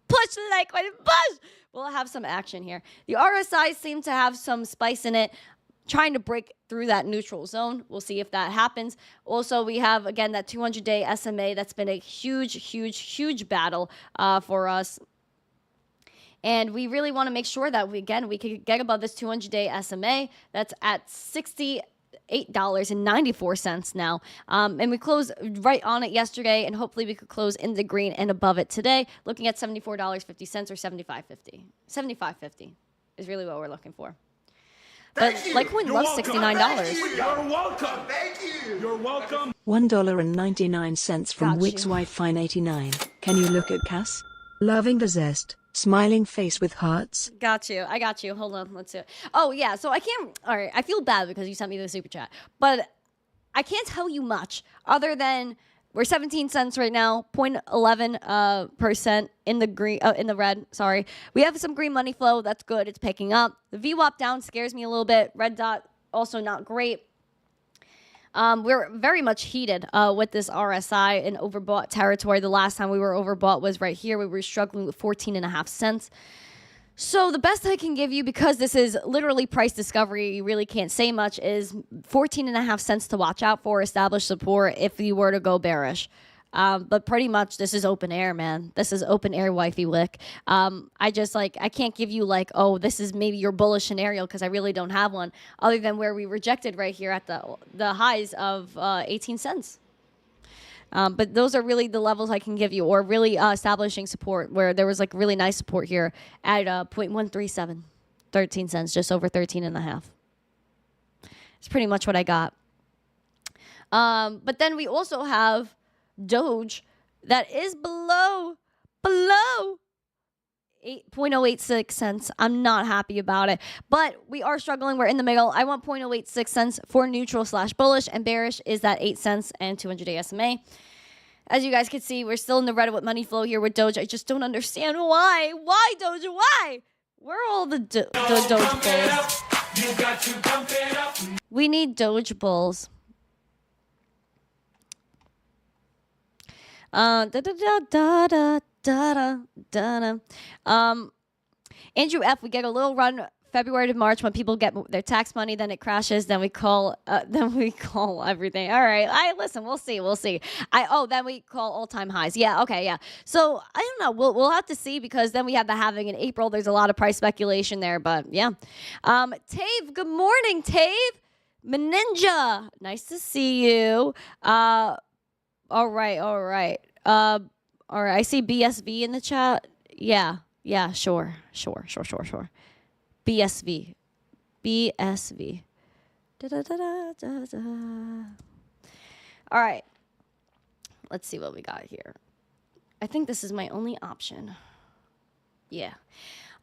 Litecoin, push, we'll have some action here. The RSI seem to have some spice in it, trying to break through that neutral zone. We'll see if that happens. Also, we have, again, that 200-day SMA. That's been a huge, huge, huge battle for us. And we really want to make sure that, we could get above this 200-day SMA. That's at $68.94 now. And we closed right on it yesterday, and hopefully we could close in the green and above it today, looking at $74.50 or $75.50. $75.50 is really what we're looking for. But Litecoin loves $69. You're welcome. Thank you. You're welcome. $1.99 from WixWifeFine89. Can you look at Cass? Loving the zest. Smiling face with hearts. Got you. I got you. Hold on. Let's do it. Oh, yeah. So I can't. All right. I feel bad because you sent me the super chat. But I can't tell you much other than we're 17 cents right now, 0.11% in the green, in the red. Sorry, we have some green money flow. That's good. It's picking up. The VWAP down scares me a little bit. Red dot also not great. We're very much heated with this RSI in overbought territory. The last time we were overbought was right here. We were struggling with 14.5 cents. So the best I can give you, because this is literally price discovery, you really can't say much, is 14.5 cents to watch out for, established support if you were to go bearish. But pretty much this is open air, man. This is open air, wifey wick. I can't give you like, oh, this is maybe your bullish scenario, because I really don't have one other than where we rejected right here at the highs of 18 cents. But those are really the levels I can give you, or really establishing support where there was like really nice support here at 0.137, 13 cents, just over 13.5. It's pretty much what I got. But then we also have Doge that is below 0.086 cents. I'm not happy about it, but we are struggling. We're in the middle. I want 0.086 cents for neutral / bullish, and bearish is that 8 cents and 200-day SMA. As you guys can see, we're still in the red with money flow here with Doge. I just don't understand why. Why, Doge? Why? Where are all the Doge bulls? We need Doge bulls. Andrew F, we get a little run February to March when people get their tax money, then it crashes, then we call everything. All right, listen, we'll see. Then we call all-time highs. Yeah, okay, yeah. So I don't know. We'll have to see, because then we have the halving in April. There's a lot of price speculation there, but yeah. Tave, good morning, Tave. Meninja, nice to see you. All right. All right. I see BSV in the chat. Yeah, sure. BSV. All right. Let's see what we got here. I think this is my only option. Yeah.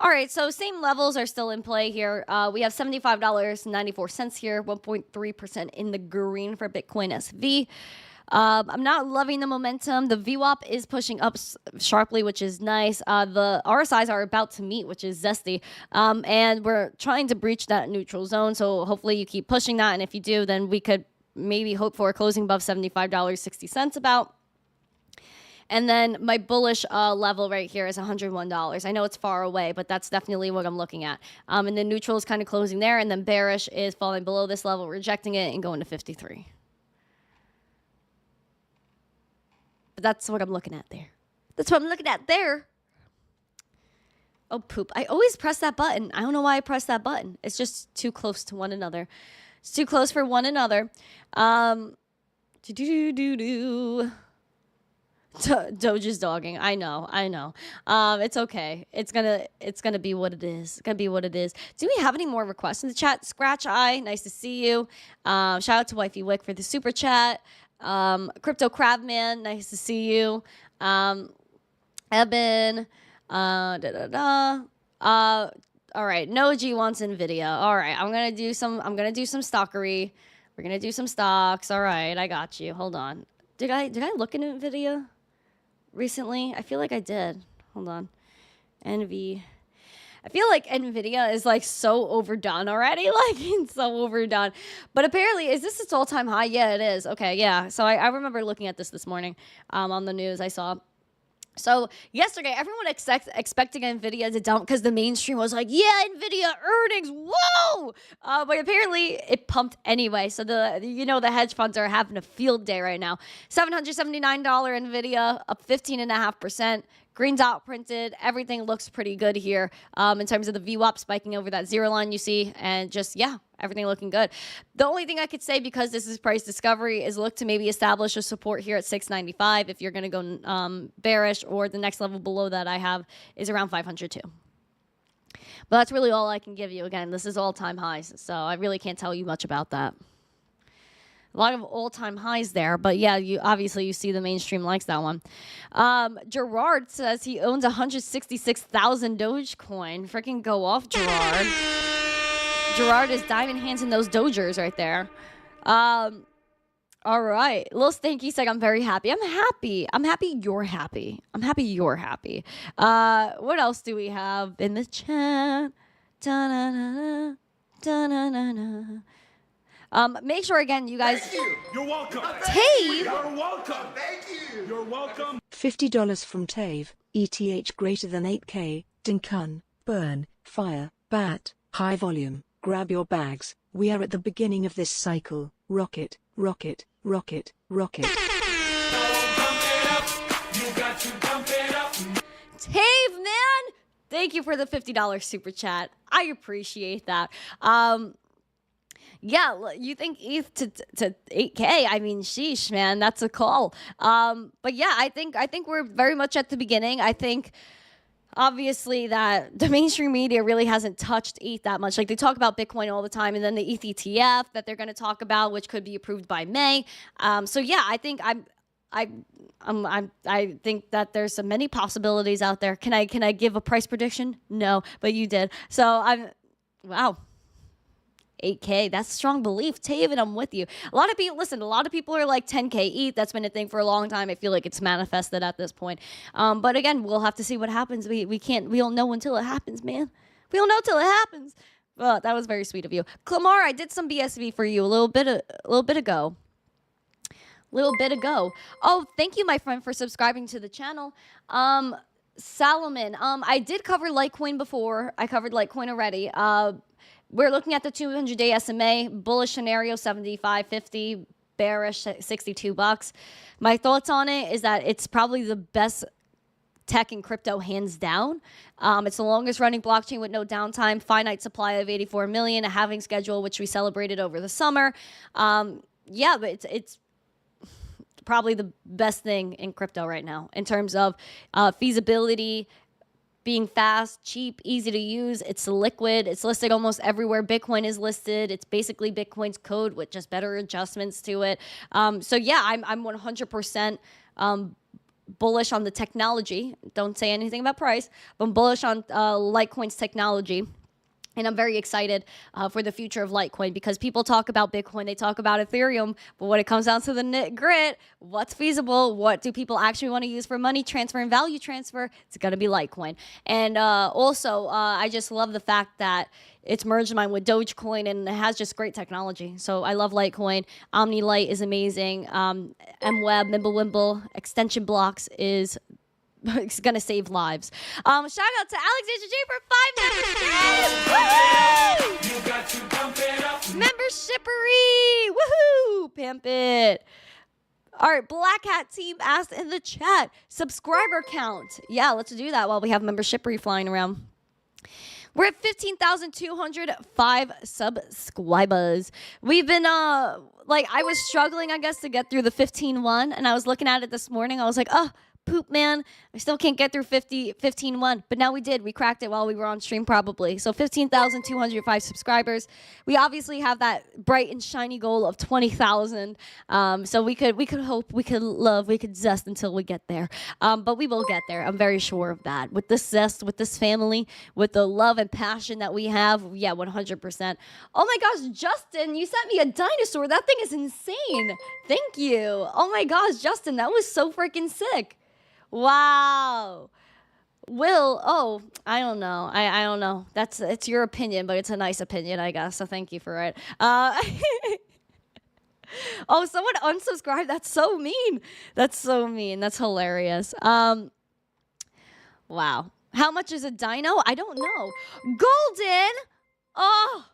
All right, so same levels are still in play here. We have $75.94 here, 1.3% in the green for Bitcoin SV. I'm not loving the momentum. The VWAP is pushing up sharply, which is nice. The RSIs are about to meet, which is zesty. And we're trying to breach that neutral zone. So hopefully you keep pushing that. And if you do, then we could maybe hope for a closing above $75.60 about. And then my bullish level right here is $101. I know it's far away, but that's definitely what I'm looking at. And the neutral is kind of closing there. And then bearish is falling below this level, rejecting it, and going to 53. But that's what I'm looking at there. Oh, poop. I always press that button. I don't know why I press that button. It's just too close to one another. It's too close for one another. Doge is dogging. I know. It's okay. It's gonna be what it is. Do we have any more requests in the chat? Scratch Eye, nice to see you. Shout out to Wifey Wick for the super chat. Crypto Crabman, nice to see you. Eben, all right, Noji wants Nvidia. All right, I'm gonna do some stockery. We're gonna do some stocks. All right, I got you. Hold on. Did I look at Nvidia recently? I feel like I did. Hold on. I feel like Nvidia is like so overdone already. Like it's so overdone. But apparently, is this its all-time high? Yeah, it is. Okay, yeah. So I remember looking at this morning on the news I saw. So yesterday, everyone expecting Nvidia to dump because the mainstream was like, yeah, Nvidia earnings, whoa! But apparently it pumped anyway. So the hedge funds are having a field day right now. $779 Nvidia, up 15.5%. Green dot printed. Everything looks pretty good here in terms of the VWAP spiking over that zero line you see. And just, yeah, everything looking good. The only thing I could say, because this is price discovery, is look to maybe establish a support here at 695 if you're going to go bearish, or the next level below that I have is around 502. But that's really all I can give you. Again, this is all-time highs, so I really can't tell you much about that. A lot of all-time highs there, but yeah, you see the mainstream likes that one. Gerard says he owns 166,000 Dogecoin. Freaking go off, Gerard. Gerard is diamond hands in those Dogers right there. All right. Lil Stinky said, I'm very happy. I'm happy. I'm happy you're happy. I'm happy you're happy. What else do we have in the chat? Da-na-na-na, da-na-na-na. Make sure, again, you guys... Thank you. You're welcome. Tave? You're welcome. Thank you. You're welcome. $50 from Tave, ETH greater than 8K, Dinkun, burn, fire, bat, high volume, grab your bags, we are at the beginning of this cycle, rocket, rocket, rocket, rocket. Tave, man! Thank you for the $50 super chat. I appreciate that. Yeah, you think ETH to 8K? I mean, sheesh, man, that's a call. But yeah, I think we're very much at the beginning. I think obviously that the mainstream media really hasn't touched ETH that much. Like, they talk about Bitcoin all the time, and then the ETH ETF that they're going to talk about, which could be approved by May. So yeah, I think I think that there's so many possibilities out there. Can I give a price prediction? No, but you did. So wow. 8K, that's strong belief. Taven, I'm with you. A lot of people are like 10K ETH. That's been a thing for a long time. I feel like it's manifested at this point. But again, we'll have to see what happens. We don't know until it happens, man. We don't know till it happens. Well, that was very sweet of you. Clamar, I did some BSV for you a little bit ago. Oh, thank you, my friend, for subscribing to the channel. Salomon, I did cover Litecoin before. I covered Litecoin already. We're looking at the 200-day SMA, bullish scenario 75.50, bearish $62. My thoughts on it is that it's probably the best tech and crypto, hands down. It's the longest running blockchain with no downtime, finite supply of 84 million, a halving schedule, which we celebrated over the summer. Yeah, but it's probably the best thing in crypto right now in terms of feasibility, being fast, cheap, easy to use. It's liquid. It's listed almost everywhere Bitcoin is listed. It's basically Bitcoin's code with just better adjustments to it. So yeah, I'm 100% bullish on the technology. Don't say anything about price, but I'm bullish on Litecoin's technology. And I'm very excited for the future of Litecoin, because people talk about Bitcoin, they talk about Ethereum, but when it comes down to the nit-grit, what's feasible, what do people actually want to use for money transfer and value transfer, it's going to be Litecoin. And also, I just love the fact that it's merged mine with Dogecoin, and it has just great technology. So I love Litecoin. OmniLite is amazing. MWeb, Mimblewimble, extension blocks is... it's gonna save lives. Shout out to Alexander J for 5 memberships. You got to pump it up. Membershippery. Woohoo! Pimp it. All right, Black Hat team asked in the chat, subscriber count. Yeah, let's do that while we have membershippery flying around. We're at 15,205 subscribers. We've been, I was struggling, I guess, to get through the 15.1, and I was looking at it this morning. I was like, oh, poop, man. I still can't get through 15.1, but now we did. We cracked it while we were on stream, probably. So 15,205 subscribers. We obviously have that bright and shiny goal of 20,000. So we could hope, we could love, we could zest until we get there. But we will get there. I'm very sure of that. With this zest, with this family, with the love and passion that we have, yeah, 100%. Oh my gosh, Justin, you sent me a dinosaur. That thing is insane. Thank you. Oh my gosh, Justin, that was so freaking sick. Wow. Will, I don't know. I don't know. It's your opinion, but it's a nice opinion, I guess. So thank you for it. Oh, someone unsubscribed. That's so mean. That's so mean. That's hilarious. Wow. How much is a dino? I don't know. Golden. Oh.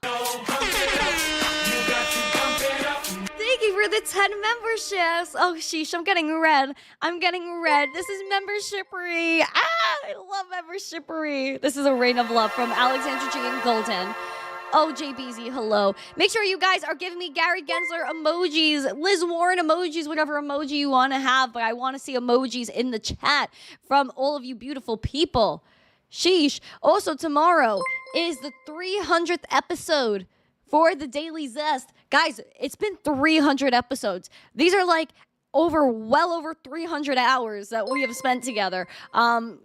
Thank you for the 10 memberships. Oh, sheesh, I'm getting red. This is membershippery. I love membershippery. This is a rain of love from Alexandra G and Golden. Oh, JBZ, hello. Make sure you guys are giving me Gary Gensler emojis, Liz Warren emojis, whatever emoji you want to have, but I want to see emojis in the chat from all of you beautiful people. Sheesh. Also, tomorrow is the 300th episode for the Daily Zest. Guys, it's been 300 episodes. These are like well over 300 hours that we have spent together.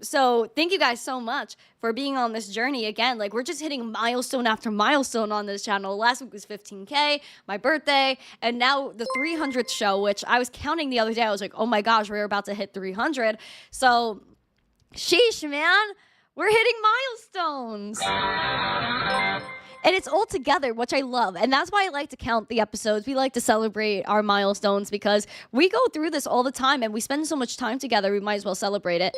So thank you guys so much for being on this journey. Again, like, we're just hitting milestone after milestone on this channel. Last week was 15K, my birthday, and now the 300th show, which I was counting the other day. I was like, oh my gosh, we're about to hit 300. So, sheesh, man. We're hitting milestones. And it's all together, which I love. And that's why I like to count the episodes. We like to celebrate our milestones because we go through this all the time and we spend so much time together. We might as well celebrate it.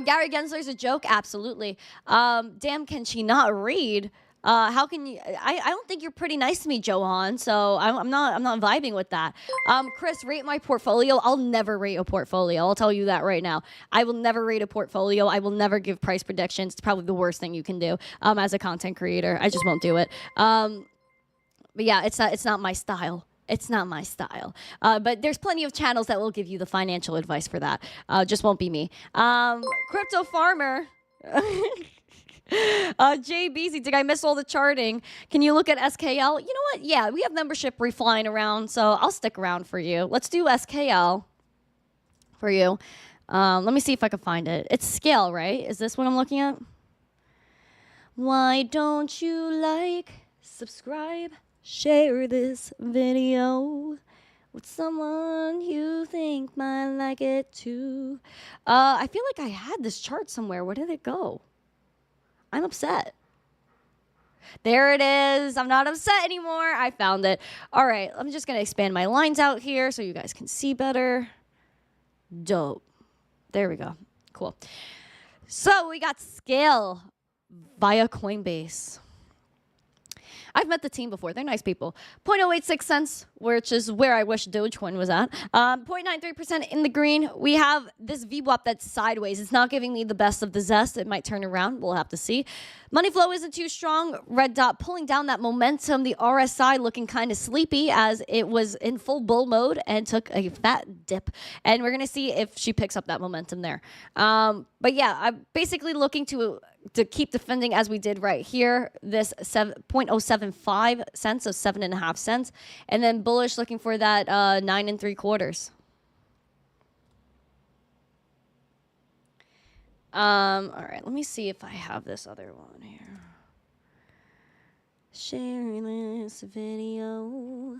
Gary Gensler's a joke. Absolutely. Damn, can she not read? How can you? I don't think you're pretty nice to me, Johan. So I'm not vibing with that. Chris, rate my portfolio. I'll never rate a portfolio. I'll tell you that right now. I will never rate a portfolio. I will never give price predictions. It's probably the worst thing you can do as a content creator. I just won't do it. But yeah, it's not my style. It's not my style. But there's plenty of channels that will give you the financial advice for that. Just won't be me. Crypto Farmer. JBZ, did I miss all the charting? Can you look at SKL? You know what? Yeah, we have membership reflying around, so I'll stick around for you. Let's do SKL for you. Let me see if I can find it. It's scale, right? Is this what I'm looking at? Why don't you like, subscribe, share this video with someone you think might like it too? I feel like I had this chart somewhere. Where did it go? I'm upset. There it is. I'm not upset anymore. I found it. All right. I'm just going to expand my lines out here so you guys can see better. Dope. There we go. Cool. So we got scale via Coinbase. I've met the team before. They're nice people. 0.086 cents, which is where I wish Dogecoin was at. 0.93% in the green. We have this VWAP that's sideways. It's not giving me the best of the zest. It might turn around. We'll have to see. Money flow isn't too strong. Red dot pulling down that momentum. The RSI looking kind of sleepy as it was in full bull mode and took a fat dip. And we're going to see if she picks up that momentum there. But yeah, I'm basically looking to keep defending as we did right here, this 0.075 cents, so 7.5 cents. And then bullish looking for that 9 3/4. All right, let me see if I have this other one here. Sharing this video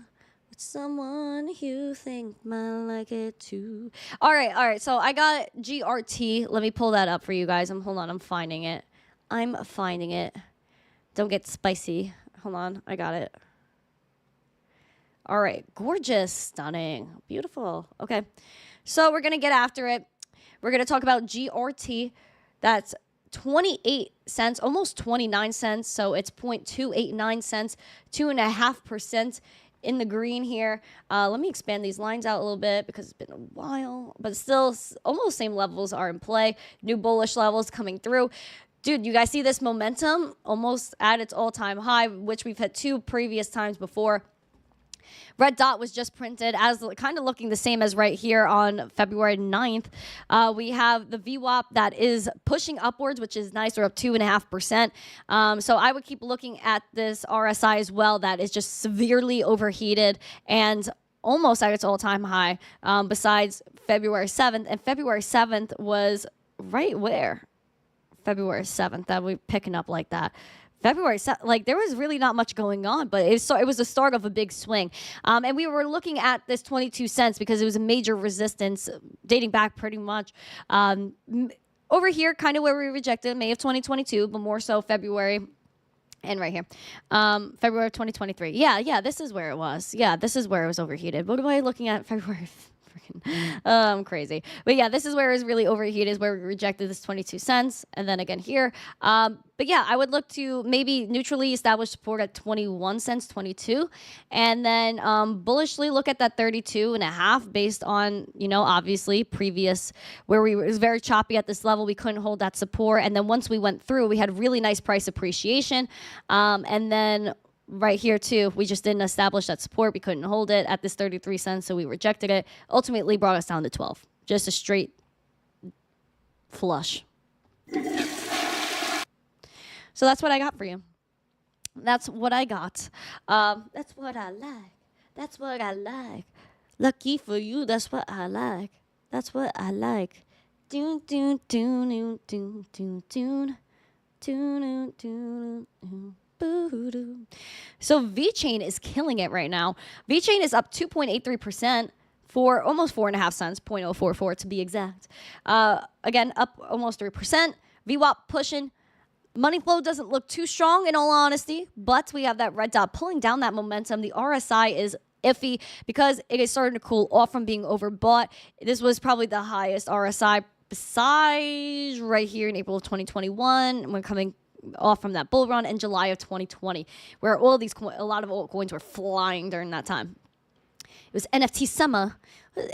with someone you think might like it too. All right. So I got GRT. Let me pull that up for you guys. Hold on, I'm finding it. Don't get spicy. Hold on, I got it. All right, gorgeous, stunning, beautiful. Okay, so we're gonna get after it. We're gonna talk about GRT. That's 28 cents, almost 29 cents. So it's 0.289 cents, 2.5% in the green here. Let me expand these lines out a little bit because it's been a while, but still almost same levels are in play. New bullish levels coming through. Dude, you guys see this momentum almost at its all-time high, which we've hit 2 previous times before. Red dot was just printed as kind of looking the same as right here on February 9th. We have the VWAP that is pushing upwards, which is nice. We're up 2.5%. So I would keep looking at this RSI as well. That is just severely overheated and almost at its all-time high besides February 7th. And February 7th was right where? February 7th, that we're picking up like that. February 7th, like there was really not much going on, but it was the start of a big swing. And we were looking at this 22 cents because it was a major resistance dating back pretty much over here, kind of where we rejected May of 2022, but more so February. And right here, February of 2023. Yeah, this is where it was. Yeah, this is where it was overheated. What am I looking at? February I'm crazy. But yeah, this is where it was really overheated, is where we rejected this 22 cents. And then again here. But yeah, I would look to maybe neutrally establish support at 21 cents, 22. And then bullishly look at that 32.5 based on, obviously previous where it was very choppy at this level. We couldn't hold that support. And then once we went through, we had really nice price appreciation. And then right here too, we just didn't establish that support. We couldn't hold it at this 33 cents, so we rejected it. Ultimately brought us down to 12. Just a straight flush. So that's what I got for you. That's what I got. That's what I like. That's what I like. Lucky for you, that's what I like. That's what I like. Doon, doon, doon, doon, doon, doon, doon, doon, doon, doon. So VeChain is killing it right now. VeChain is up 2.83% for almost 4.5 cents, 0.044 to be exact. Again, up almost 3%. VWAP pushing. Money flow doesn't look too strong in all honesty, but we have that red dot pulling down that momentum. The RSI is iffy because it is starting to cool off from being overbought. This was probably the highest RSI besides right here in April of 2021. We're coming off from that bull run in July of 2020, where a lot of altcoins were flying during that time. It was NFT summer.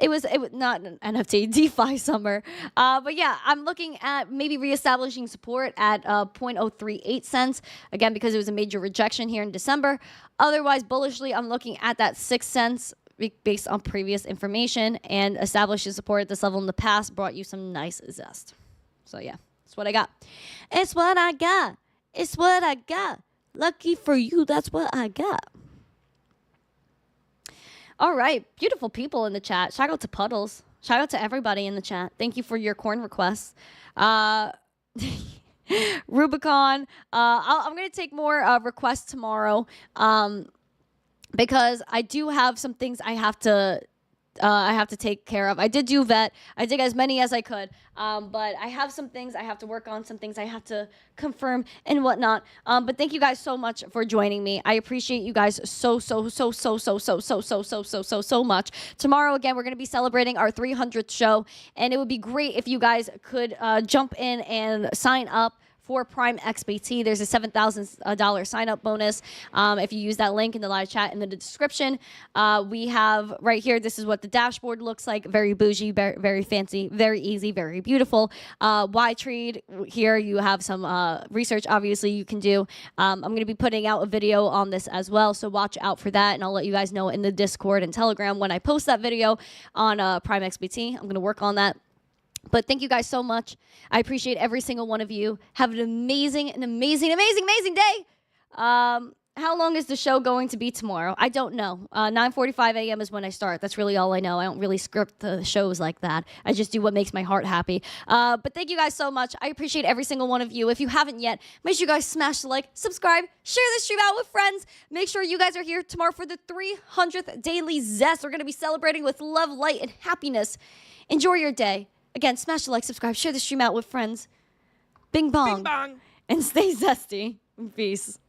It was not an NFT, DeFi summer. But yeah, I'm looking at maybe reestablishing support at 0.038 cents, again, because it was a major rejection here in December. Otherwise, bullishly, I'm looking at that 6 cents based on previous information, and establishing support at this level in the past brought you some nice zest. So yeah, that's what I got. It's what I got. It's what I got. Lucky for you, that's what I got. All right, beautiful people in the chat. Shout out to Puddles. Shout out to everybody in the chat. Thank you for your corn requests. Rubicon. I'm going to take more requests tomorrow because I do have some things I have to take care of. I did do vet. I did as many as I could. But I have some things I have to work on, some things I have to confirm and whatnot. But thank you guys so much for joining me. I appreciate you guys so much. Tomorrow, again, we're going to be celebrating our 300th show. And it would be great if you guys could jump in and sign up for Prime XBT. There's a $7,000 sign-up bonus if you use that link in the live chat in the description. We have right here, this is what the dashboard looks like. Very bougie, very fancy, very easy, very beautiful. Y-Trade, here you have some research, obviously, you can do. I'm going to be putting out a video on this as well, so watch out for that, and I'll let you guys know in the Discord and Telegram when I post that video on Prime XBT. I'm going to work on that. But thank you guys so much. I appreciate every single one of you. Have an amazing day. How long is the show going to be tomorrow? I don't know. 9:45 a.m. is when I start. That's really all I know. I don't really script the shows like that. I just do what makes my heart happy. But thank you guys so much. I appreciate every single one of you. If you haven't yet, make sure you guys smash the like, subscribe, share this stream out with friends. Make sure you guys are here tomorrow for the 300th Daily Zest. We're going to be celebrating with love, light, and happiness. Enjoy your day. Again, smash the like, subscribe, share the stream out with friends. Bing bong. Bing bong. And stay zesty. Peace.